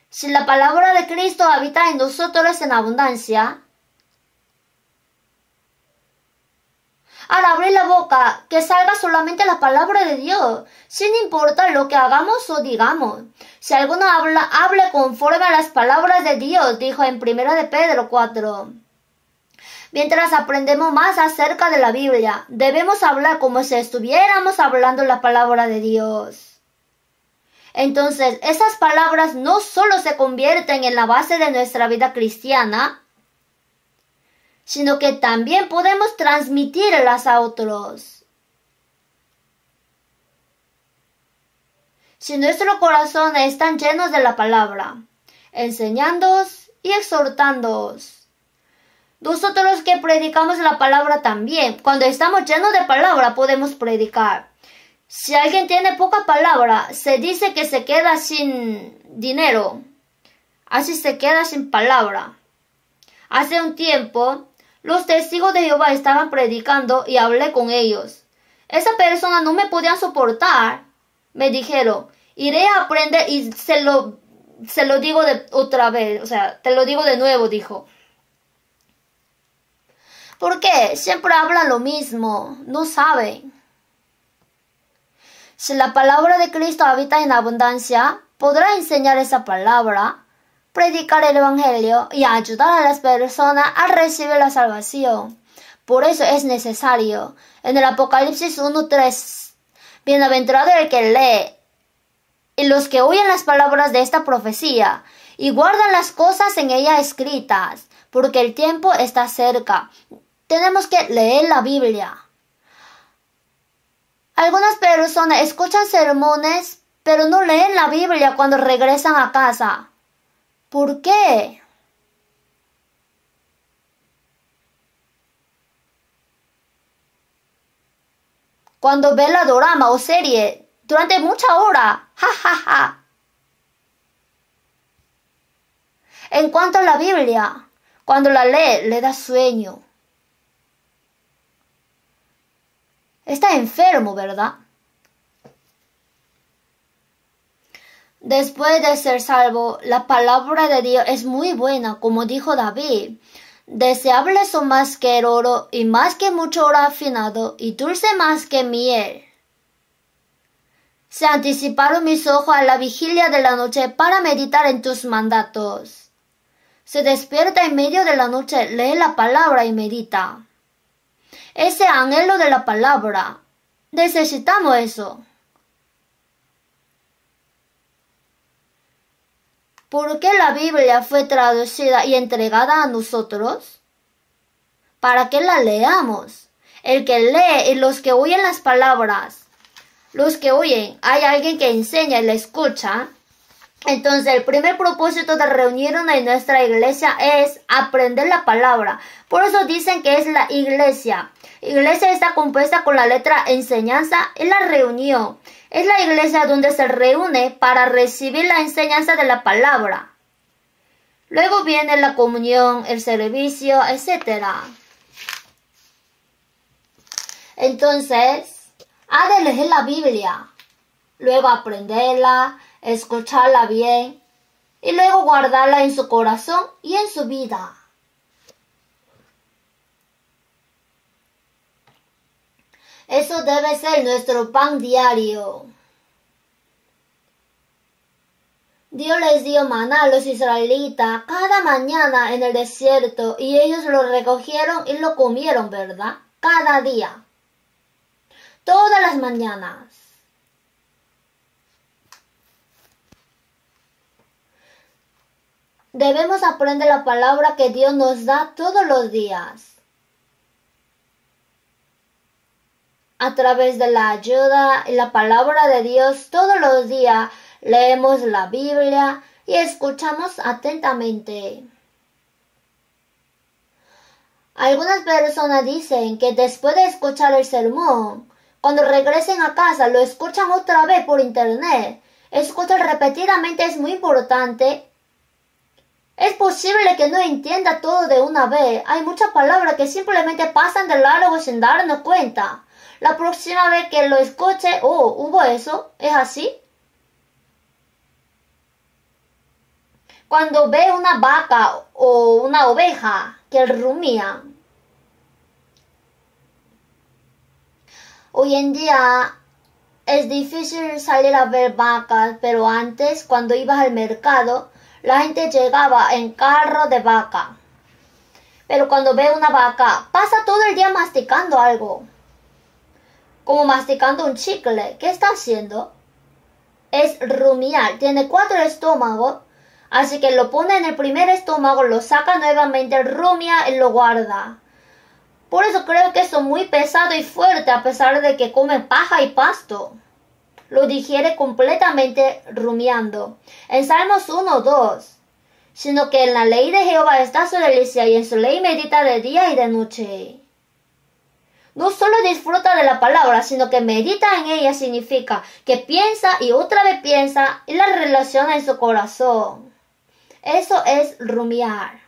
Si la palabra de Cristo habita en nosotros en abundancia, al abrir la boca, que salga solamente la palabra de Dios, sin importar lo que hagamos o digamos. Si alguno habla, hable conforme a las palabras de Dios, dijo en 1 de Pedro 4. Mientras aprendemos más acerca de la Biblia, debemos hablar como si estuviéramos hablando la palabra de Dios. Entonces, esas palabras no solo se convierten en la base de nuestra vida cristiana, sino que también podemos transmitirlas a otros. Si nuestros corazones están llenos de la palabra, enseñándoos y exhortándoos. Nosotros que predicamos la palabra también, cuando estamos llenos de palabra podemos predicar. Si alguien tiene poca palabra, se dice que se queda sin dinero. Así se queda sin palabra. Hace un tiempo, los testigos de Jehová estaban predicando y hablé con ellos. Esa persona no me podían soportar. Me dijeron, iré a aprender y se lo digo otra vez. O sea, te lo digo de nuevo, dijo. ¿Por qué? Siempre hablan lo mismo. No saben. Si la palabra de Cristo habita en abundancia, podrá enseñar esa palabra, predicar el Evangelio y ayudar a las personas a recibir la salvación. Por eso es necesario. En el Apocalipsis 1:3, bienaventurado el que lee y los que oyen las palabras de esta profecía y guardan las cosas en ella escritas, porque el tiempo está cerca. Tenemos que leer la Biblia. Algunas personas escuchan sermones, pero no leen la Biblia cuando regresan a casa. ¿Por qué? Cuando ven la dorama o serie durante mucha hora, ja. En cuanto a la Biblia, cuando la lee, le da sueño. Está enfermo, ¿verdad? Después de ser salvo, la palabra de Dios es muy buena, como dijo David. Deseables son más que el oro y más que mucho oro afinado y dulce más que miel. Se anticiparon mis ojos a la vigilia de la noche para meditar en tus mandatos. Se despierta en medio de la noche, lee la palabra y medita. Ese anhelo de la palabra, necesitamos eso. ¿Por qué la Biblia fue traducida y entregada a nosotros? Para que la leamos. El que lee y los que oyen las palabras. Los que oyen, hay alguien que enseña y la escucha. Entonces el primer propósito de reunirnos en nuestra iglesia es aprender la palabra. Por eso dicen que es la iglesia. Iglesia está compuesta con la letra enseñanza y la reunión. Es la iglesia donde se reúne para recibir la enseñanza de la palabra. Luego viene la comunión, el servicio, etc. Entonces, ha de leer la Biblia, luego aprenderla, escucharla bien y luego guardarla en su corazón y en su vida. Eso debe ser nuestro pan diario. Dios les dio maná a los israelitas cada mañana en el desierto y ellos lo recogieron y lo comieron, ¿verdad? Cada día. Todas las mañanas. Debemos aprender la palabra que Dios nos da todos los días. A través de la ayuda y la palabra de Dios todos los días leemos la Biblia y escuchamos atentamente. Algunas personas dicen que después de escuchar el sermón, cuando regresen a casa lo escuchan otra vez por internet. Escuchar repetidamente es muy importante. Es posible que no entienda todo de una vez. Hay muchas palabras que simplemente pasan de largo sin darnos cuenta. La próxima vez que lo escuche, ¿hubo eso? ¿Es así? Cuando ve una vaca o una oveja que rumían. Hoy en día es difícil salir a ver vacas, pero antes, cuando ibas al mercado, la gente llegaba en carro de vaca. Pero cuando ve una vaca, pasa todo el día masticando algo. Como masticando un chicle. ¿Qué está haciendo? Es rumiar. Tiene 4 estómagos. Así que lo pone en el primer estómago, lo saca nuevamente, rumia y lo guarda. Por eso creo que eso es muy pesado y fuerte a pesar de que come paja y pasto. Lo digiere completamente rumiando. En Salmos 1:2. Sino que en la ley de Jehová está su delicia y en su ley medita de día y de noche. No solo disfruta de la palabra, sino que medita en ella significa que piensa y otra vez piensa y la relaciona en su corazón. Eso es rumiar.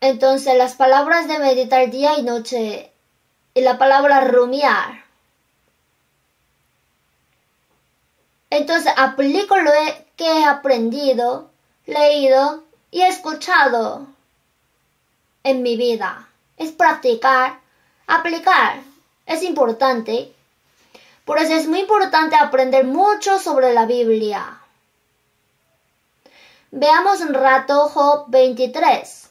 Entonces las palabras de meditar día y noche y la palabra rumiar. Entonces aplico lo que he aprendido, leído y escuchado en mi vida. Es practicar, aplicar. Es importante. Por eso es muy importante aprender mucho sobre la Biblia. Veamos un rato Job 23.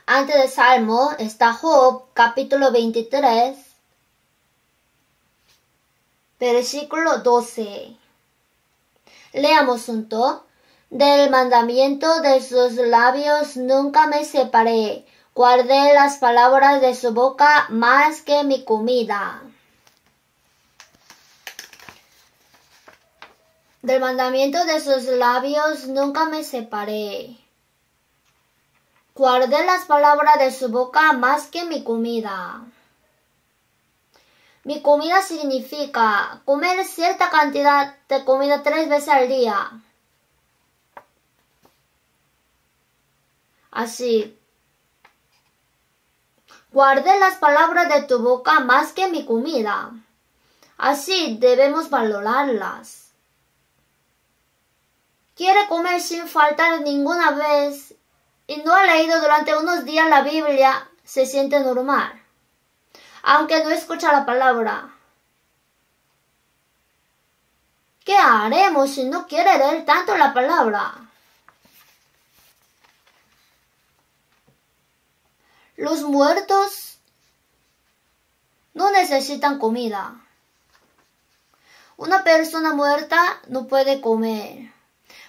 Antes de Salmo está Job, capítulo 23, versículo 12. Leamos junto. Del mandamiento de sus labios nunca me separé. Guardé las palabras de su boca más que mi comida. Del mandamiento de sus labios nunca me separé. Guardé las palabras de su boca más que mi comida. Mi comida significa comer cierta cantidad de comida 3 veces al día. Así. Guardé las palabras de tu boca más que mi comida. Así debemos valorarlas. Quiere comer sin faltar ninguna vez y no ha leído durante unos días la Biblia, se siente normal, aunque no escucha la palabra. ¿Qué haremos si no quiere leer tanto la palabra? Los muertos no necesitan comida. Una persona muerta no puede comer.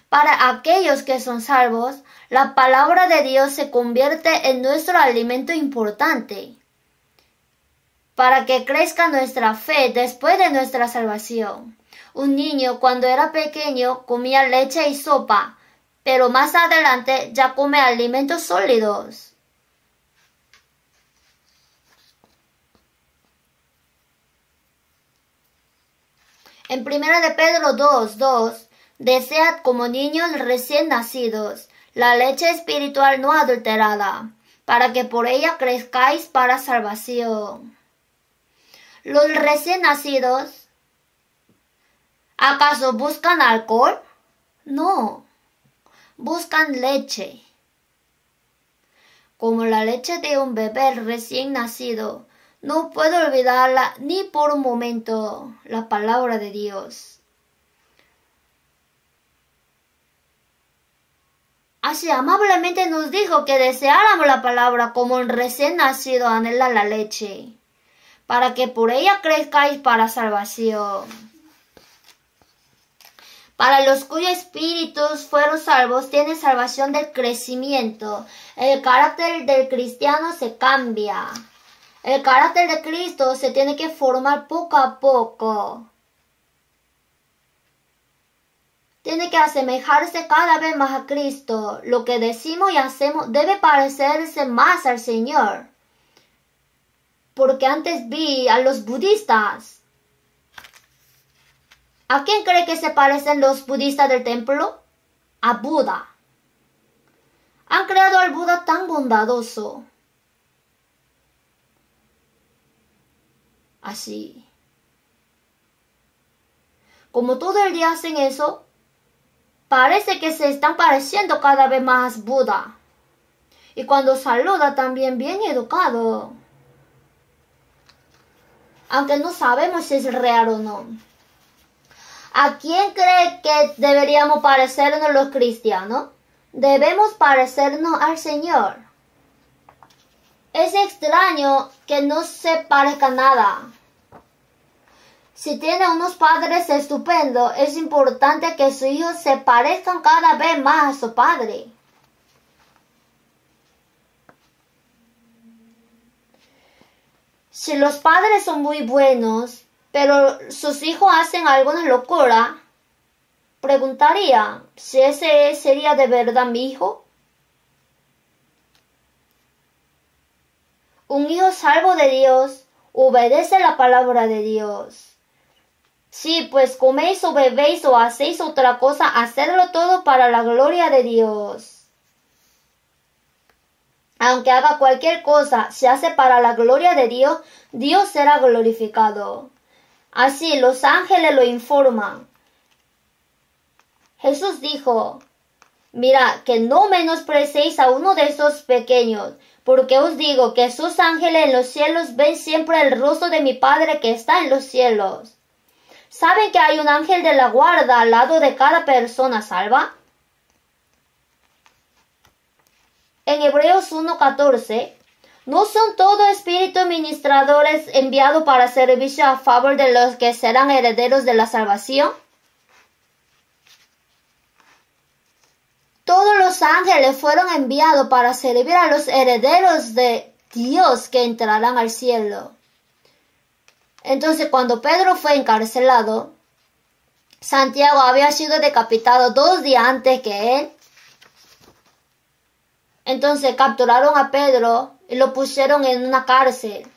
Para aquellos que son salvos, la palabra de Dios se convierte en nuestro alimento importante para que crezca nuestra fe después de nuestra salvación. Un niño cuando era pequeño comía leche y sopa, pero más adelante ya come alimentos sólidos. En 1 de Pedro 2:2, desead como niños recién nacidos la leche espiritual no adulterada, para que por ella crezcáis para salvación. Los recién nacidos, ¿acaso buscan alcohol? No, buscan leche. Como la leche de un bebé recién nacido, no puedo olvidarla ni por un momento, la palabra de Dios. Así amablemente nos dijo que deseáramos la palabra como un recién nacido anhela la leche, para que por ella crezcáis para salvación. Para los cuyos espíritus fueron salvos, tiene salvación del crecimiento. El carácter del cristiano se cambia. El carácter de Cristo se tiene que formar poco a poco. Tiene que asemejarse cada vez más a Cristo. Lo que decimos y hacemos debe parecerse más al Señor. Porque antes vi a los budistas. ¿A quién cree que se parecen los budistas del templo? A Buda. Han creado al Buda tan bondadoso. Así. Como todo el día hacen eso, parece que se están pareciendo cada vez más a Buda. Y cuando saluda también bien educado. Aunque no sabemos si es real o no. ¿A quién cree que deberíamos parecernos los cristianos? Debemos parecernos al Señor. Es extraño que no se parezca nada. Si tiene unos padres estupendos, es importante que sus hijos se parezcan cada vez más a su padre. Si los padres son muy buenos, pero sus hijos hacen alguna locura, preguntaría si ese sería de verdad mi hijo. Un hijo salvo de Dios obedece la palabra de Dios. Sí, pues coméis o bebéis o hacéis otra cosa, hacedlo todo para la gloria de Dios. Aunque haga cualquier cosa, se hace para la gloria de Dios, Dios será glorificado. Así los ángeles lo informan. Jesús dijo, mirad, que no menospreciéis a uno de esos pequeños, porque os digo que sus ángeles en los cielos ven siempre el rostro de mi Padre que está en los cielos. ¿Saben que hay un ángel de la guarda al lado de cada persona salva? En Hebreos 1:14, ¿no son todos espíritus ministradores enviados para servicio a favor de los que serán herederos de la salvación? Todos los ángeles fueron enviados para servir a los herederos de Dios que entrarán al cielo. Entonces, cuando Pedro fue encarcelado, Santiago había sido decapitado 2 días antes que él. Entonces capturaron a Pedro y lo pusieron en una cárcel.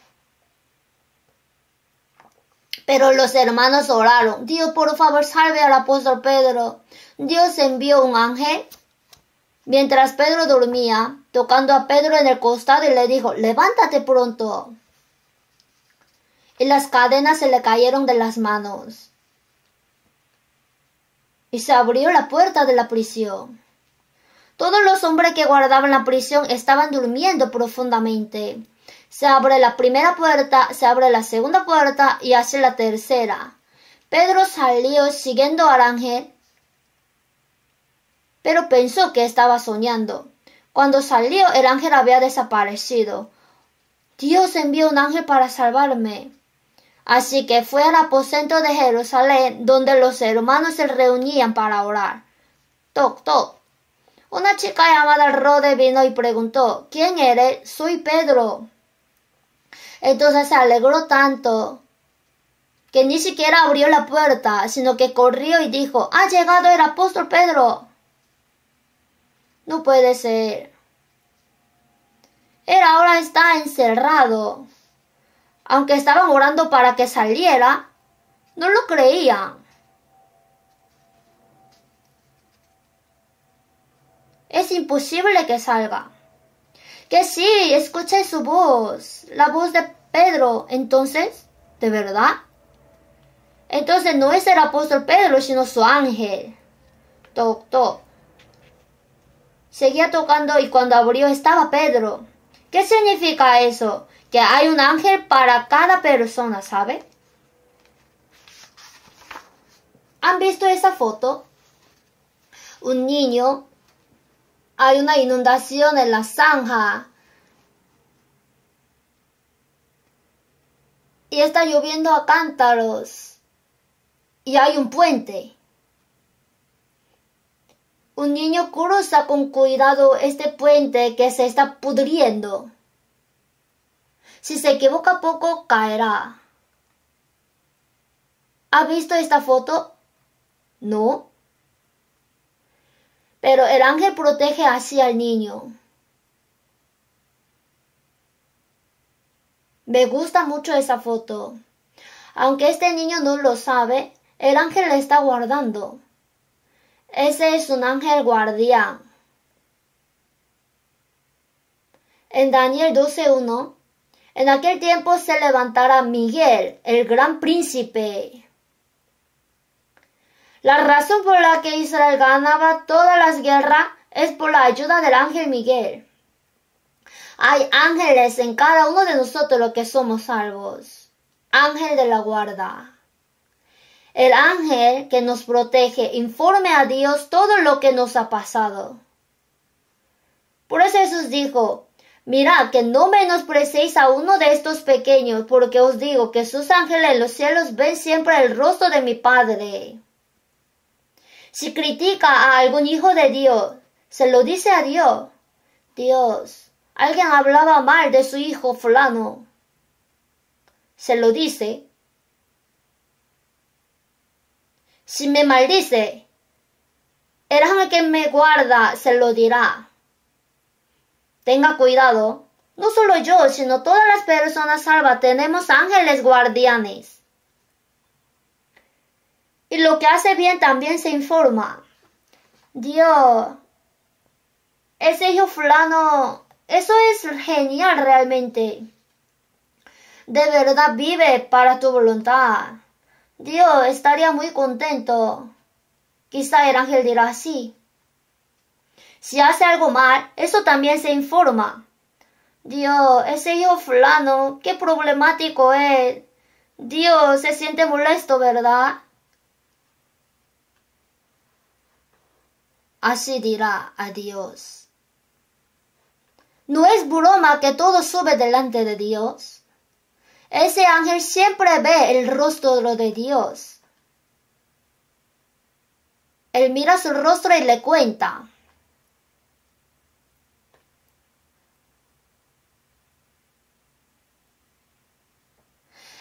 Pero los hermanos oraron, Dios, por favor, salve al apóstol Pedro. Dios envió un ángel mientras Pedro dormía, tocando a Pedro en el costado y le dijo, levántate pronto. Y las cadenas se le cayeron de las manos. Y se abrió la puerta de la prisión. Todos los hombres que guardaban la prisión estaban durmiendo profundamente. Se abre la primera puerta, se abre la segunda puerta y así la tercera. Pedro salió siguiendo al ángel, pero pensó que estaba soñando. Cuando salió, el ángel había desaparecido. Dios envió un ángel para salvarme. Así que fue al aposento de Jerusalén, donde los hermanos se reunían para orar. Toc, toc. Una chica llamada Rode vino y preguntó, ¿quién eres? Soy Pedro. Entonces se alegró tanto que ni siquiera abrió la puerta, sino que corrió y dijo, ha llegado el apóstol Pedro. No puede ser. Él ahora está encerrado. Aunque estaban orando para que saliera, no lo creían. Es imposible que salga. Que sí, escuché su voz, la voz de Pedro. Entonces, ¿de verdad? Entonces no es el apóstol Pedro, sino su ángel. Toc, toc. Seguía tocando y cuando abrió estaba Pedro. ¿Qué significa eso? Que hay un ángel para cada persona, ¿sabe? ¿Han visto esa foto? Un niño. Hay una inundación en la zanja. Y está lloviendo a cántaros. Y hay un puente. Un niño cruza con cuidado este puente que se está pudriendo. Si se equivoca poco, caerá. ¿Ha visto esta foto? No. Pero el ángel protege así al niño. Me gusta mucho esa foto. Aunque este niño no lo sabe, el ángel le está guardando. Ese es un ángel guardián. En Daniel 12:1, en aquel tiempo se levantará Miguel, el gran príncipe. La razón por la que Israel ganaba todas las guerras es por la ayuda del ángel Miguel. Hay ángeles en cada uno de nosotros los que somos salvos. Ángel de la guarda. El ángel que nos protege informe a Dios todo lo que nos ha pasado. Por eso Jesús dijo, mirad que no menosprecéis a uno de estos pequeños, porque os digo que sus ángeles en los cielos ven siempre el rostro de mi Padre. Si critica a algún hijo de Dios, se lo dice a Dios. Dios, alguien hablaba mal de su hijo fulano. Se lo dice. Si me maldice, el ángel que me guarda se lo dirá. Tenga cuidado, no solo yo, sino todas las personas salvas tenemos ángeles guardianes. Y lo que hace bien también se informa. Dios, ese hijo fulano, eso es genial realmente. De verdad vive para tu voluntad. Dios estaría muy contento. Quizá el ángel dirá así. Si hace algo mal, eso también se informa. Dios, ese hijo fulano, qué problemático es. Dios se siente molesto, ¿verdad? Así dirá a Dios. No es broma que todo sube delante de Dios. Ese ángel siempre ve el rostro de Dios. Él mira su rostro y le cuenta.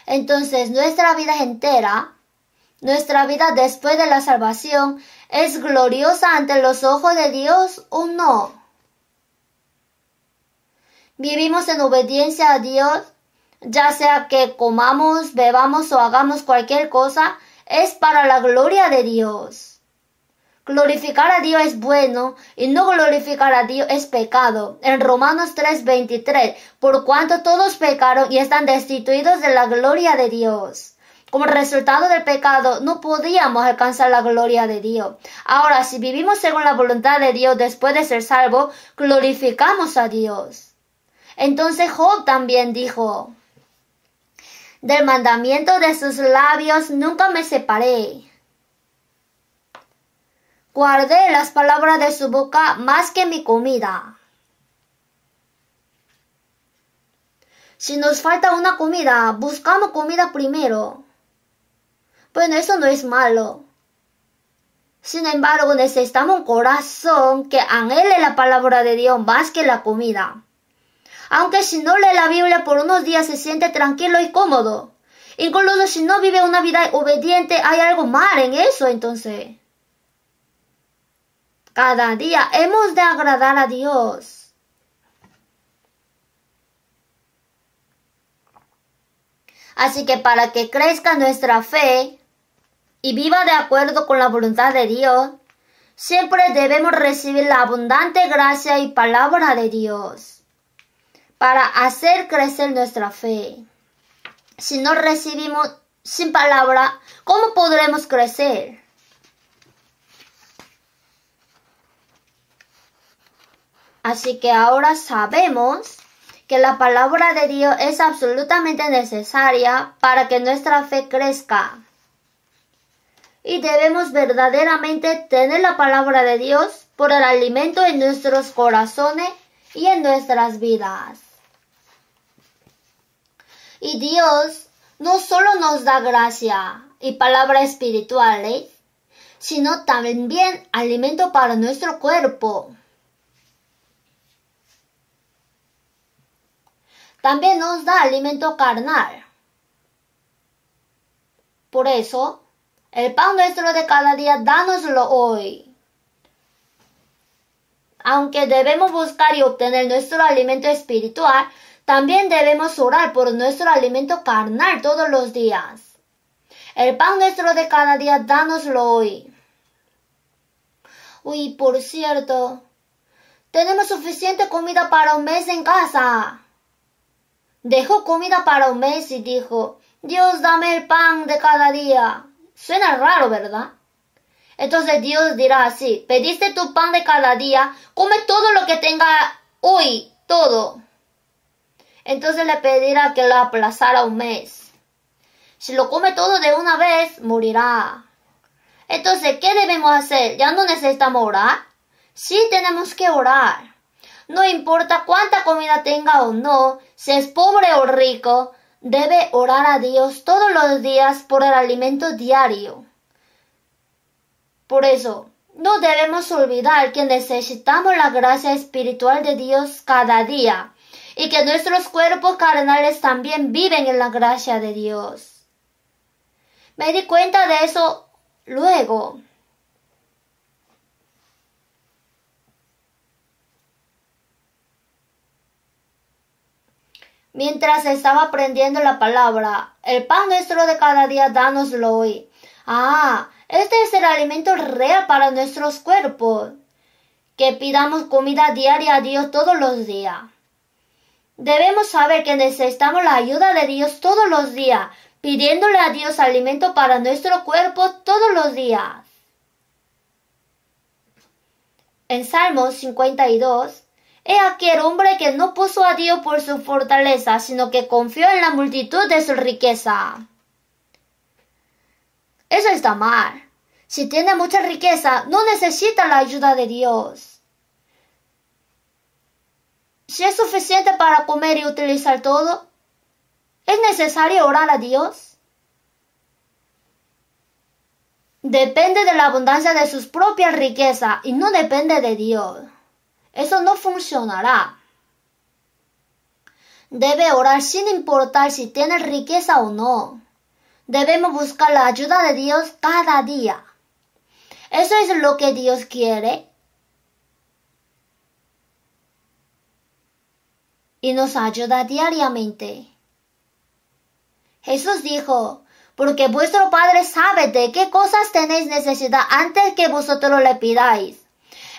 Entonces nuestra vida entera, nuestra vida después de la salvación, ¿es gloriosa ante los ojos de Dios o no? ¿Vivimos en obediencia a Dios? Ya sea que comamos, bebamos o hagamos cualquier cosa, es para la gloria de Dios. Glorificar a Dios es bueno y no glorificar a Dios es pecado. En Romanos 3:23, por cuanto todos pecaron y están destituidos de la gloria de Dios. Como resultado del pecado, no podíamos alcanzar la gloria de Dios. Ahora, si vivimos según la voluntad de Dios después de ser salvos, glorificamos a Dios. Entonces Job también dijo, del mandamiento de sus labios nunca me separé. Guardé las palabras de su boca más que mi comida. Si nos falta una comida, buscamos comida primero. Bueno, eso no es malo. Sin embargo, necesitamos un corazón que anhele la palabra de Dios más que la comida. Aunque si no lee la Biblia por unos días se siente tranquilo y cómodo. Incluso si no vive una vida obediente, hay algo mal en eso entonces. Cada día hemos de agradar a Dios. Así que para que crezca nuestra fe y viva de acuerdo con la voluntad de Dios, siempre debemos recibir la abundante gracia y palabra de Dios para hacer crecer nuestra fe. Si no recibimos sin palabra, ¿cómo podremos crecer? Así que ahora sabemos que la palabra de Dios es absolutamente necesaria para que nuestra fe crezca. Y debemos verdaderamente tener la palabra de Dios por el alimento en nuestros corazones y en nuestras vidas. Y Dios no solo nos da gracia y palabra espirituales, sino también alimento para nuestro cuerpo. También nos da alimento carnal. Por eso, el pan nuestro de cada día, dánoslo hoy. Aunque debemos buscar y obtener nuestro alimento espiritual, también debemos orar por nuestro alimento carnal todos los días. El pan nuestro de cada día, dánoslo hoy. Uy, por cierto, tenemos suficiente comida para un mes en casa. Dejó comida para un mes y dijo, Dios, dame el pan de cada día. Suena raro, ¿verdad? Entonces Dios dirá así, pediste tu pan de cada día, come todo lo que tenga hoy, todo. Entonces le pedirá que lo aplazara un mes. Si lo come todo de una vez, morirá. Entonces, ¿qué debemos hacer? ¿Ya no necesitamos orar? Sí, tenemos que orar. No importa cuánta comida tenga o no, si es pobre o rico, debe orar a Dios todos los días por el alimento diario. Por eso, no debemos olvidar que necesitamos la gracia espiritual de Dios cada día y que nuestros cuerpos carnales también viven en la gracia de Dios. Me di cuenta de eso luego. Mientras estaba aprendiendo la palabra, el pan nuestro de cada día, dánoslo hoy. Este es el alimento real para nuestros cuerpos. Que pidamos comida diaria a Dios todos los días. Debemos saber que necesitamos la ayuda de Dios todos los días, pidiéndole a Dios alimento para nuestro cuerpo todos los días. En Salmos 52, he aquí el hombre que no puso a Dios por su fortaleza, sino que confió en la multitud de su riqueza. Eso está mal. Si tiene mucha riqueza, no necesita la ayuda de Dios. Si es suficiente para comer y utilizar todo, ¿es necesario orar a Dios? Depende de la abundancia de sus propias riquezas y no depende de Dios. Eso no funcionará. Debe orar sin importar si tiene riqueza o no. Debemos buscar la ayuda de Dios cada día. Eso es lo que Dios quiere. Y nos ayuda diariamente. Jesús dijo, porque vuestro Padre sabe de qué cosas tenéis necesidad antes que vosotros le pidáis.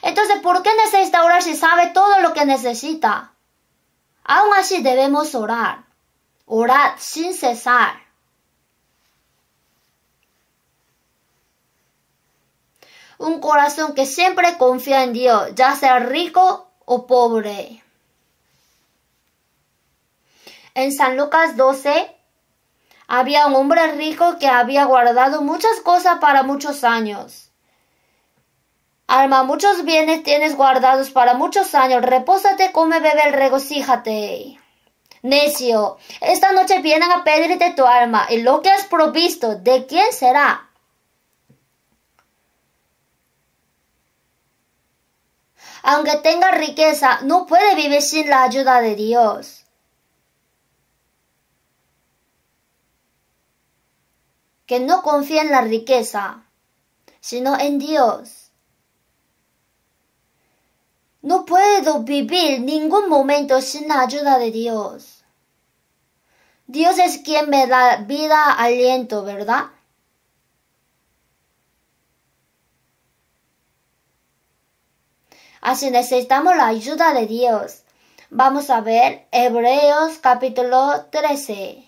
Entonces, ¿por qué necesita orar si sabe todo lo que necesita? Aún así debemos orar. Orad sin cesar. Un corazón que siempre confía en Dios, ya sea rico o pobre. En San Lucas 12, había un hombre rico que había guardado muchas cosas para muchos años. Alma, muchos bienes tienes guardados para muchos años. Repósate, come, bebe, regocíjate. Necio, esta noche vienen a pedirte tu alma, y lo que has provisto, ¿de quién será? Aunque tenga riqueza, no puede vivir sin la ayuda de Dios. Que no confía en la riqueza, sino en Dios. No puedo vivir ningún momento sin la ayuda de Dios. Dios es quien me da vida, aliento, ¿verdad? Así necesitamos la ayuda de Dios. Vamos a ver Hebreos capítulo 13.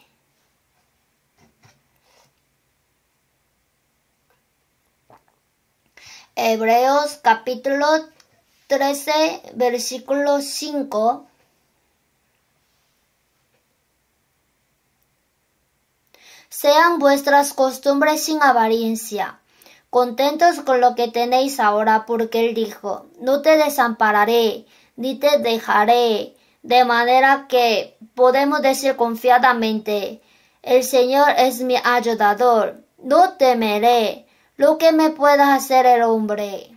Hebreos capítulo 13, versículo 5. Sean vuestras costumbres sin avaricia, contentos con lo que tenéis ahora, porque Él dijo, no te desampararé, ni te dejaré, de manera que podemos decir confiadamente, el Señor es mi ayudador, no temeré lo que me pueda hacer el hombre.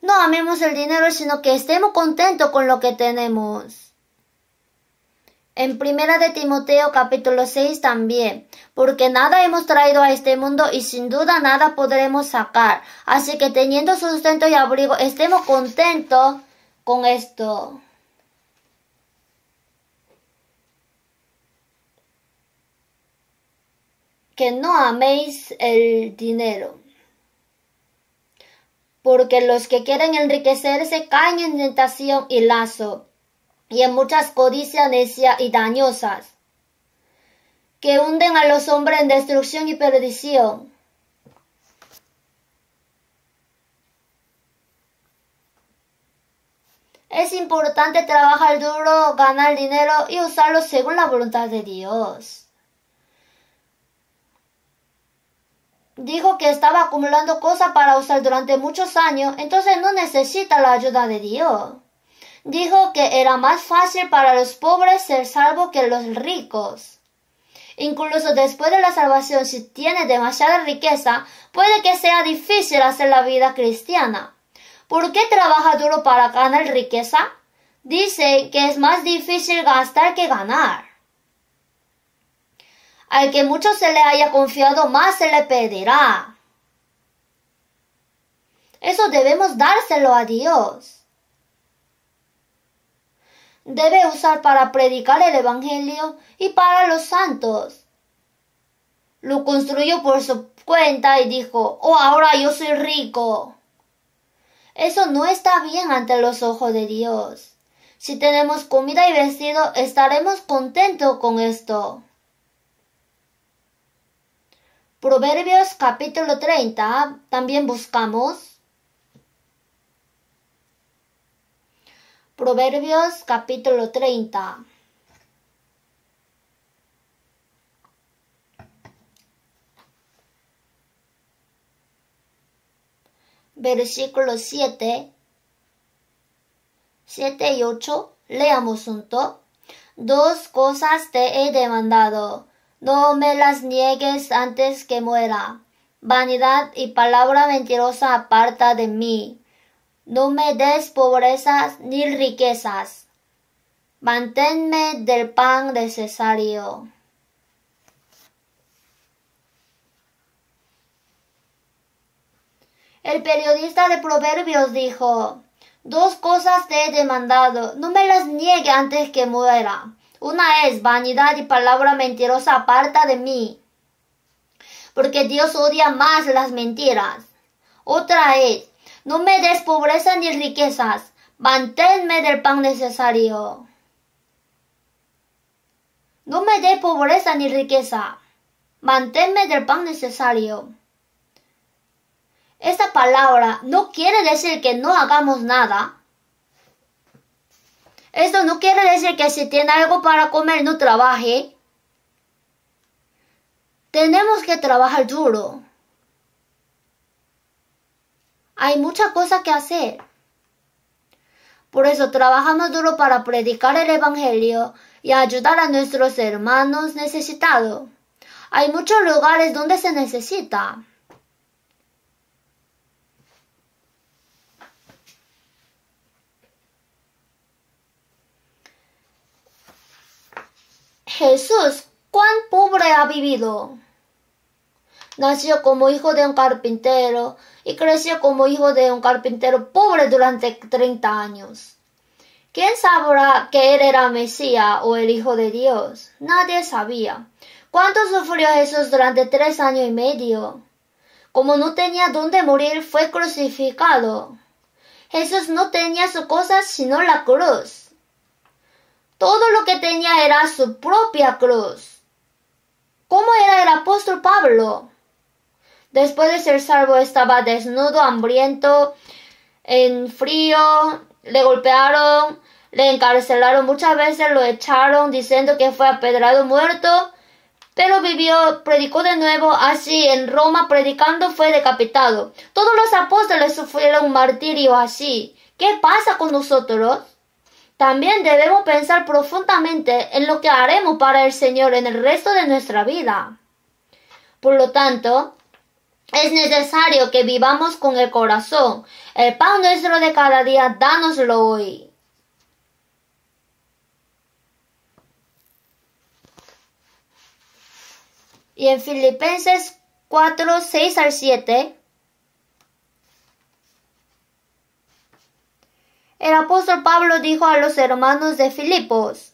No amemos el dinero, sino que estemos contentos con lo que tenemos. En 1 de Timoteo capítulo 6 también, porque nada hemos traído a este mundo y sin duda nada podremos sacar. Así que teniendo sustento y abrigo, estemos contentos con esto. Que no améis el dinero. Porque los que quieren enriquecerse caen en tentación y lazo, y en muchas codicias necias y dañosas, que hunden a los hombres en destrucción y perdición. Es importante trabajar duro, ganar dinero y usarlo según la voluntad de Dios. Dijo que estaba acumulando cosas para usar durante muchos años, entonces no necesita la ayuda de Dios. Dijo que era más fácil para los pobres ser salvos que los ricos. Incluso después de la salvación, si tiene demasiada riqueza, puede que sea difícil hacer la vida cristiana. ¿Por qué trabaja duro para ganar riqueza? Dice que es más difícil gastar que ganar. Al que mucho se le haya confiado, más se le pedirá. Eso debemos dárselo a Dios. Debe usar para predicar el Evangelio y para los santos. Lo construyó por su cuenta y dijo, oh, ahora yo soy rico. Eso no está bien ante los ojos de Dios. Si tenemos comida y vestido, estaremos contentos con esto. Proverbios capítulo 30, también buscamos. Proverbios capítulo 30. Versículo 7 y 8. Leamos juntos. Dos cosas te he demandado. No me las niegues antes que muera. Vanidad y palabra mentirosa aparta de mí. No me des pobrezas ni riquezas. Manténme del pan necesario. El periodista de Proverbios dijo, dos cosas te he demandado. No me las niegue antes que muera. Una es vanidad y palabra mentirosa aparta de mí, porque Dios odia más las mentiras. Otra es, no me des pobreza ni riquezas, manténme del pan necesario. No me des pobreza ni riqueza, manténme del pan necesario. Esta palabra no quiere decir que no hagamos nada. Esto no quiere decir que si tiene algo para comer no trabaje. Tenemos que trabajar duro. Hay muchas cosas que hacer. Por eso trabajamos duro para predicar el Evangelio y ayudar a nuestros hermanos necesitados. Hay muchos lugares donde se necesita. Jesús, ¿cuán pobre ha vivido? Nació como hijo de un carpintero y creció como hijo de un carpintero pobre durante 30 años. ¿Quién sabrá que él era Mesías o el Hijo de Dios? Nadie sabía. ¿Cuánto sufrió Jesús durante 3 años y medio? Como no tenía dónde morir, fue crucificado. Jesús no tenía su cosa sino la cruz. Todo lo que tenía era su propia cruz. ¿Cómo era el apóstol Pablo? Después de ser salvo estaba desnudo, hambriento, en frío, le golpearon, le encarcelaron muchas veces, lo echaron diciendo que fue apedrado muerto, pero vivió, predicó de nuevo, así en Roma predicando fue decapitado. Todos los apóstoles sufrieron un martirio así. ¿Qué pasa con nosotros? También debemos pensar profundamente en lo que haremos para el Señor en el resto de nuestra vida. Por lo tanto, es necesario que vivamos con el corazón. El pan nuestro de cada día, dánoslo hoy. Y en Filipenses 4, 6 al 7, el apóstol Pablo dijo a los hermanos de Filipos: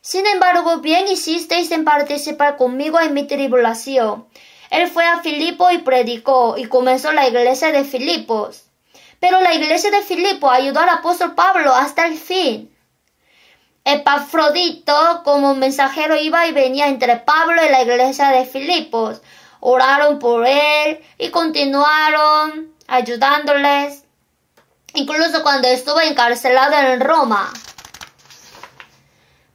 sin embargo, bien hicisteis en participar conmigo en mi tribulación. Él fue a Filipo y predicó, y comenzó la iglesia de Filipos. Pero la iglesia de Filipo ayudó al apóstol Pablo hasta el fin. Epafrodito, como mensajero, iba y venía entre Pablo y la iglesia de Filipos. Oraron por él y continuaron ayudándoles, incluso cuando estuvo encarcelado en Roma.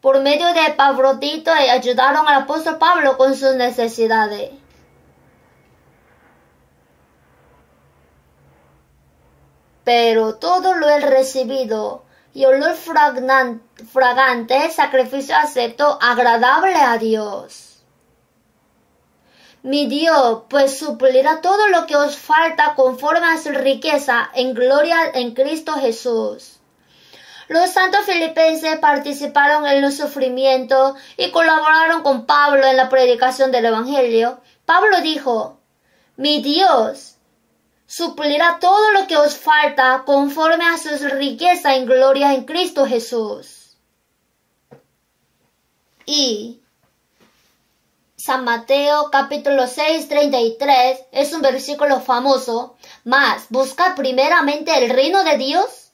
Por medio de Epafrodito ayudaron al apóstol Pablo con sus necesidades. Pero todo lo he recibido, y olor fragante, sacrificio acepto, agradable a Dios. Mi Dios, pues suplirá todo lo que os falta conforme a su riqueza en gloria en Cristo Jesús. Los santos filipenses participaron en los sufrimientos y colaboraron con Pablo en la predicación del Evangelio. Pablo dijo: mi Dios suplirá todo lo que os falta conforme a su riqueza en gloria en Cristo Jesús. Y San Mateo capítulo 6, 33 es un versículo famoso. Mas buscad primeramente el reino de Dios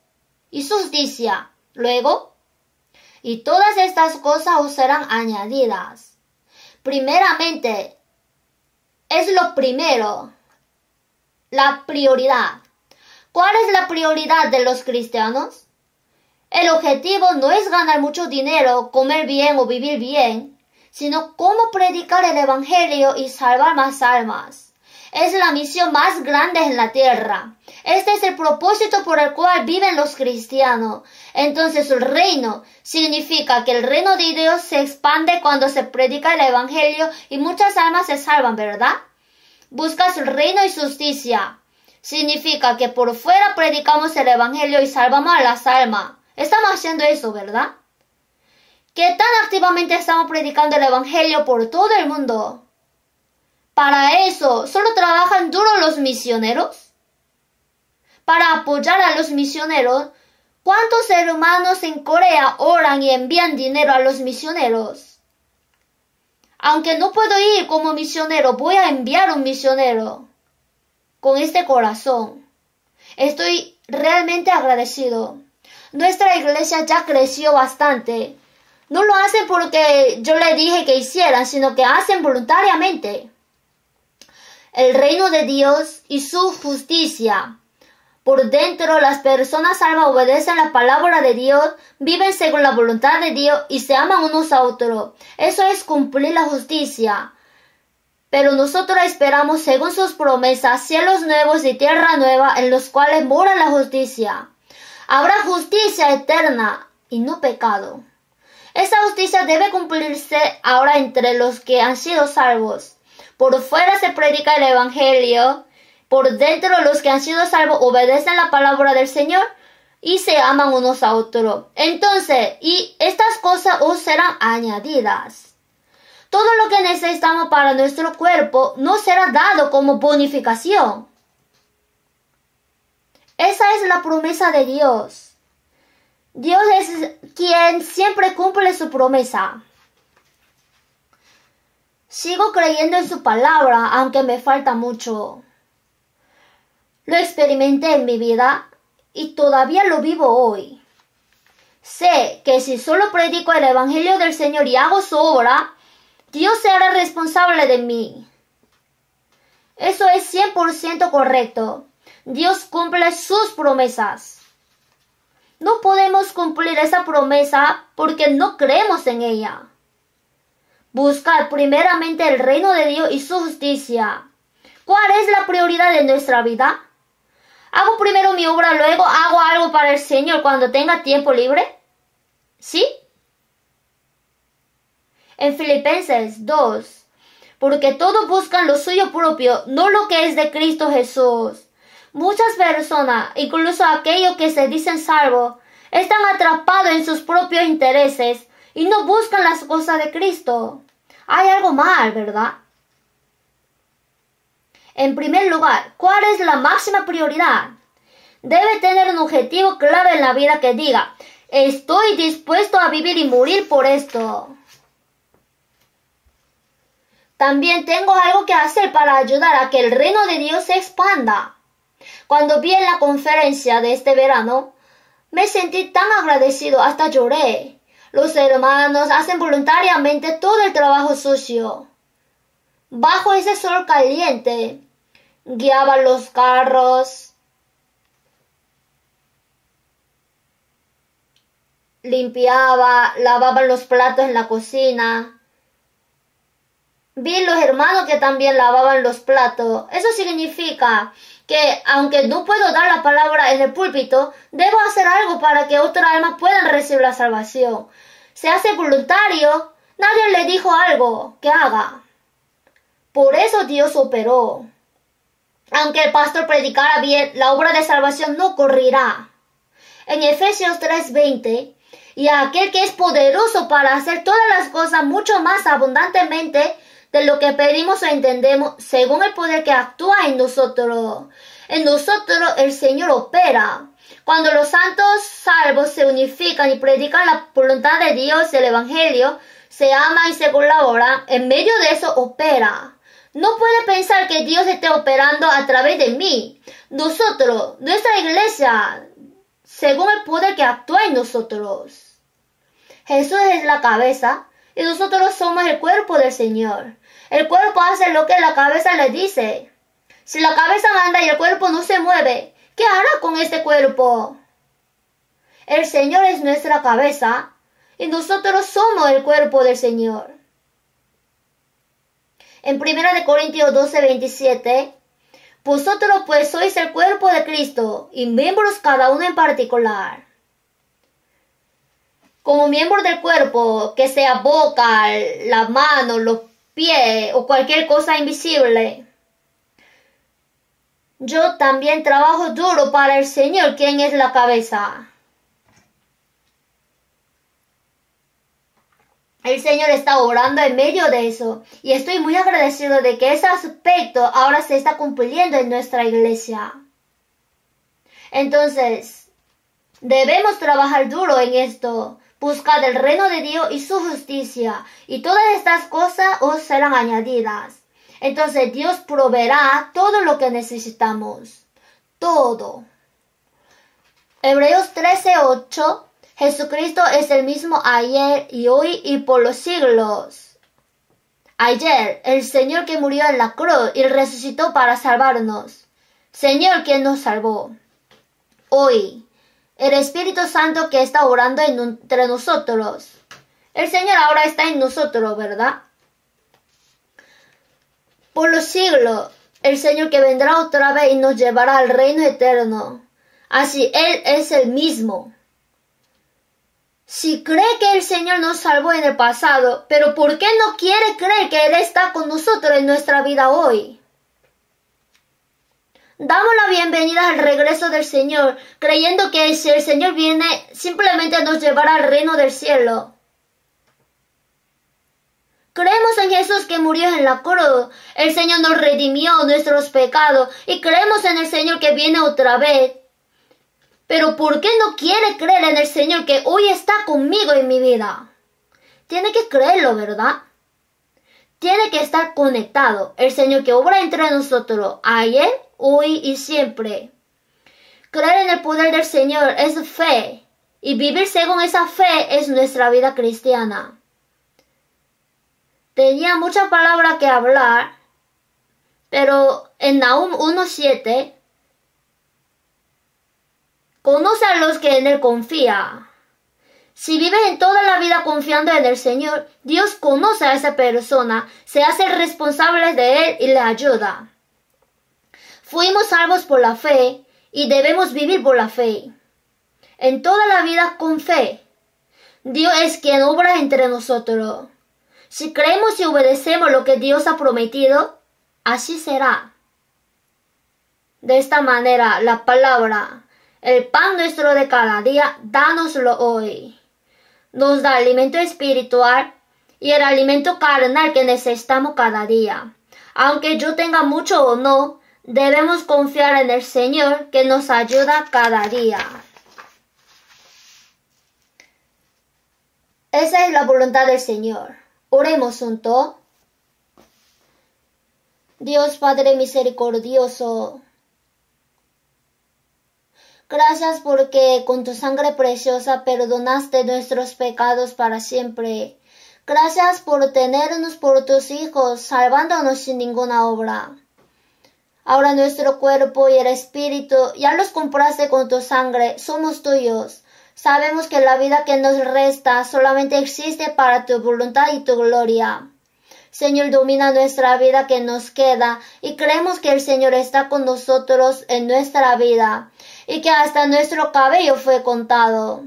y su justicia. Luego, y todas estas cosas os serán añadidas. Primeramente, es lo primero. La prioridad. ¿Cuál es la prioridad de los cristianos? El objetivo no es ganar mucho dinero, comer bien o vivir bien, sino cómo predicar el Evangelio y salvar más almas. Es la misión más grande en la tierra. Este es el propósito por el cual viven los cristianos. Entonces el reino significa que el reino de Dios se expande cuando se predica el Evangelio y muchas almas se salvan, ¿verdad? Busca su reino y su justicia. Significa que por fuera predicamos el Evangelio y salvamos a las almas. Estamos haciendo eso, ¿verdad? ¿Qué tan activamente estamos predicando el Evangelio por todo el mundo? Para eso, ¿solo trabajan duro los misioneros? Para apoyar a los misioneros, ¿cuántos hermanos en Corea oran y envían dinero a los misioneros? Aunque no puedo ir como misionero, voy a enviar un misionero. Con este corazón. Estoy realmente agradecido. Nuestra iglesia ya creció bastante. No lo hacen porque yo les dije que hicieran, sino que hacen voluntariamente. El reino de Dios y su justicia. Por dentro, las personas salvas obedecen la palabra de Dios, viven según la voluntad de Dios y se aman unos a otros. Eso es cumplir la justicia. Pero nosotros esperamos, según sus promesas, cielos nuevos y tierra nueva en los cuales mora la justicia. Habrá justicia eterna y no pecado. Esa justicia debe cumplirse ahora entre los que han sido salvos. Por fuera se predica el Evangelio. Por dentro los que han sido salvos obedecen la palabra del Señor y se aman unos a otros. Entonces, y estas cosas os serán añadidas. Todo lo que necesitamos para nuestro cuerpo no será dado como bonificación. Esa es la promesa de Dios. Dios es quien siempre cumple su promesa. Sigo creyendo en su palabra, aunque me falta mucho. Lo experimenté en mi vida y todavía lo vivo hoy. Sé que si solo predico el Evangelio del Señor y hago su obra, Dios se hará responsable de mí. Eso es 100% correcto. Dios cumple sus promesas. No podemos cumplir esa promesa porque no creemos en ella. Buscar primeramente el reino de Dios y su justicia. ¿Cuál es la prioridad de nuestra vida? ¿Hago primero mi obra, luego hago algo para el Señor cuando tenga tiempo libre? ¿Sí? En Filipenses 2, porque todos buscan lo suyo propio, no lo que es de Cristo Jesús. Muchas personas, incluso aquellos que se dicen salvos, están atrapados en sus propios intereses y no buscan las cosas de Cristo. Hay algo mal, ¿verdad? En primer lugar, ¿cuál es la máxima prioridad? Debe tener un objetivo claro en la vida que diga, estoy dispuesto a vivir y morir por esto. También tengo algo que hacer para ayudar a que el reino de Dios se expanda. Cuando vi en la conferencia de este verano, me sentí tan agradecido, hasta lloré. Los hermanos hacen voluntariamente todo el trabajo sucio. Bajo ese sol caliente, guiaban los carros, lavaban los platos en la cocina. Vi los hermanos que también lavaban los platos. Eso significa que aunque no puedo dar la palabra en el púlpito, debo hacer algo para que otras almas puedan recibir la salvación. Se hace voluntario, nadie le dijo algo que haga. Por eso Dios operó. Aunque el pastor predicara bien, la obra de salvación no correrá. En Efesios 3:20, y a aquel que es poderoso para hacer todas las cosas mucho más abundantemente de lo que pedimos o entendemos, según el poder que actúa en nosotros. En nosotros el Señor opera. Cuando los santos salvos se unifican y predican la voluntad de Dios, el Evangelio, se aman y se colaboran, en medio de eso opera. No puede pensar que Dios esté operando a través de mí. Nosotros, nuestra iglesia, según el poder que actúa en nosotros. Jesús es la cabeza y nosotros somos el cuerpo del Señor. El cuerpo hace lo que la cabeza le dice. Si la cabeza manda y el cuerpo no se mueve, ¿qué hará con este cuerpo? El Señor es nuestra cabeza y nosotros somos el cuerpo del Señor. En 1 Corintios 12:27, vosotros pues sois el cuerpo de Cristo y miembros cada uno en particular. Como miembro del cuerpo, que sea boca, la mano, los pies o cualquier cosa invisible. Yo también trabajo duro para el Señor, quien es la cabeza. El Señor está orando en medio de eso y estoy muy agradecido de que ese aspecto ahora se está cumpliendo en nuestra iglesia. Entonces, debemos trabajar duro en esto, buscar el reino de Dios y su justicia, y todas estas cosas os serán añadidas. Entonces Dios proveerá todo lo que necesitamos. Todo. Hebreos 13:8. Jesucristo es el mismo ayer y hoy y por los siglos. Ayer, el Señor que murió en la cruz y resucitó para salvarnos. Señor quien nos salvó. Hoy, el Espíritu Santo que está orando entre nosotros. El Señor ahora está en nosotros, ¿verdad? Por los siglos, el Señor que vendrá otra vez y nos llevará al reino eterno. Así, Él es el mismo. Si cree que el Señor nos salvó en el pasado, pero ¿por qué no quiere creer que Él está con nosotros en nuestra vida hoy? Damos la bienvenida al regreso del Señor, creyendo que si el Señor viene, simplemente nos llevará al reino del cielo. Creemos en Jesús que murió en la cruz. El Señor nos redimió nuestros pecados y creemos en el Señor que viene otra vez. Pero ¿por qué no quiere creer en el Señor que hoy está conmigo en mi vida? Tiene que creerlo, ¿verdad? tiene que estar conectado. El Señor que obra entre nosotros, ayer, hoy y siempre. Creer en el poder del Señor es fe, y vivir según esa fe es nuestra vida cristiana. Tenía muchas palabras que hablar, pero en Nahum 1:7, conoce a los que en Él confían. Si vives en toda la vida confiando en el Señor, Dios conoce a esa persona, se hace responsable de Él y le ayuda. Fuimos salvos por la fe y debemos vivir por la fe. En toda la vida con fe. Dios es quien obra entre nosotros. Si creemos y obedecemos lo que Dios ha prometido, así será. De esta manera, la palabra, el pan nuestro de cada día, dánoslo hoy. Nos da alimento espiritual y el alimento carnal que necesitamos cada día. Aunque yo tenga mucho o no, debemos confiar en el Señor que nos ayuda cada día. Esa es la voluntad del Señor. Oremos juntos. Dios Padre misericordioso, gracias porque con tu sangre preciosa perdonaste nuestros pecados para siempre. Gracias por tenernos por tus hijos, salvándonos sin ninguna obra. Ahora nuestro cuerpo y el espíritu ya los compraste con tu sangre, somos tuyos. Sabemos que la vida que nos resta solamente existe para tu voluntad y tu gloria. Señor, domina nuestra vida que nos queda y creemos que el Señor está con nosotros en nuestra vida y que hasta nuestro cabello fue contado.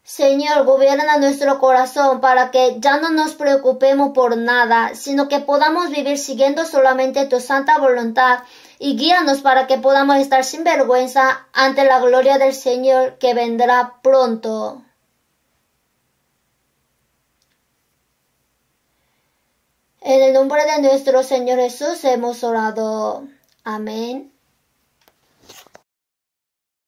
Señor, gobierna nuestro corazón para que ya no nos preocupemos por nada, sino que podamos vivir siguiendo solamente tu santa voluntad y guíanos para que podamos estar sin vergüenza ante la gloria del Señor que vendrá pronto. En el nombre de nuestro Señor Jesús hemos orado. Amén.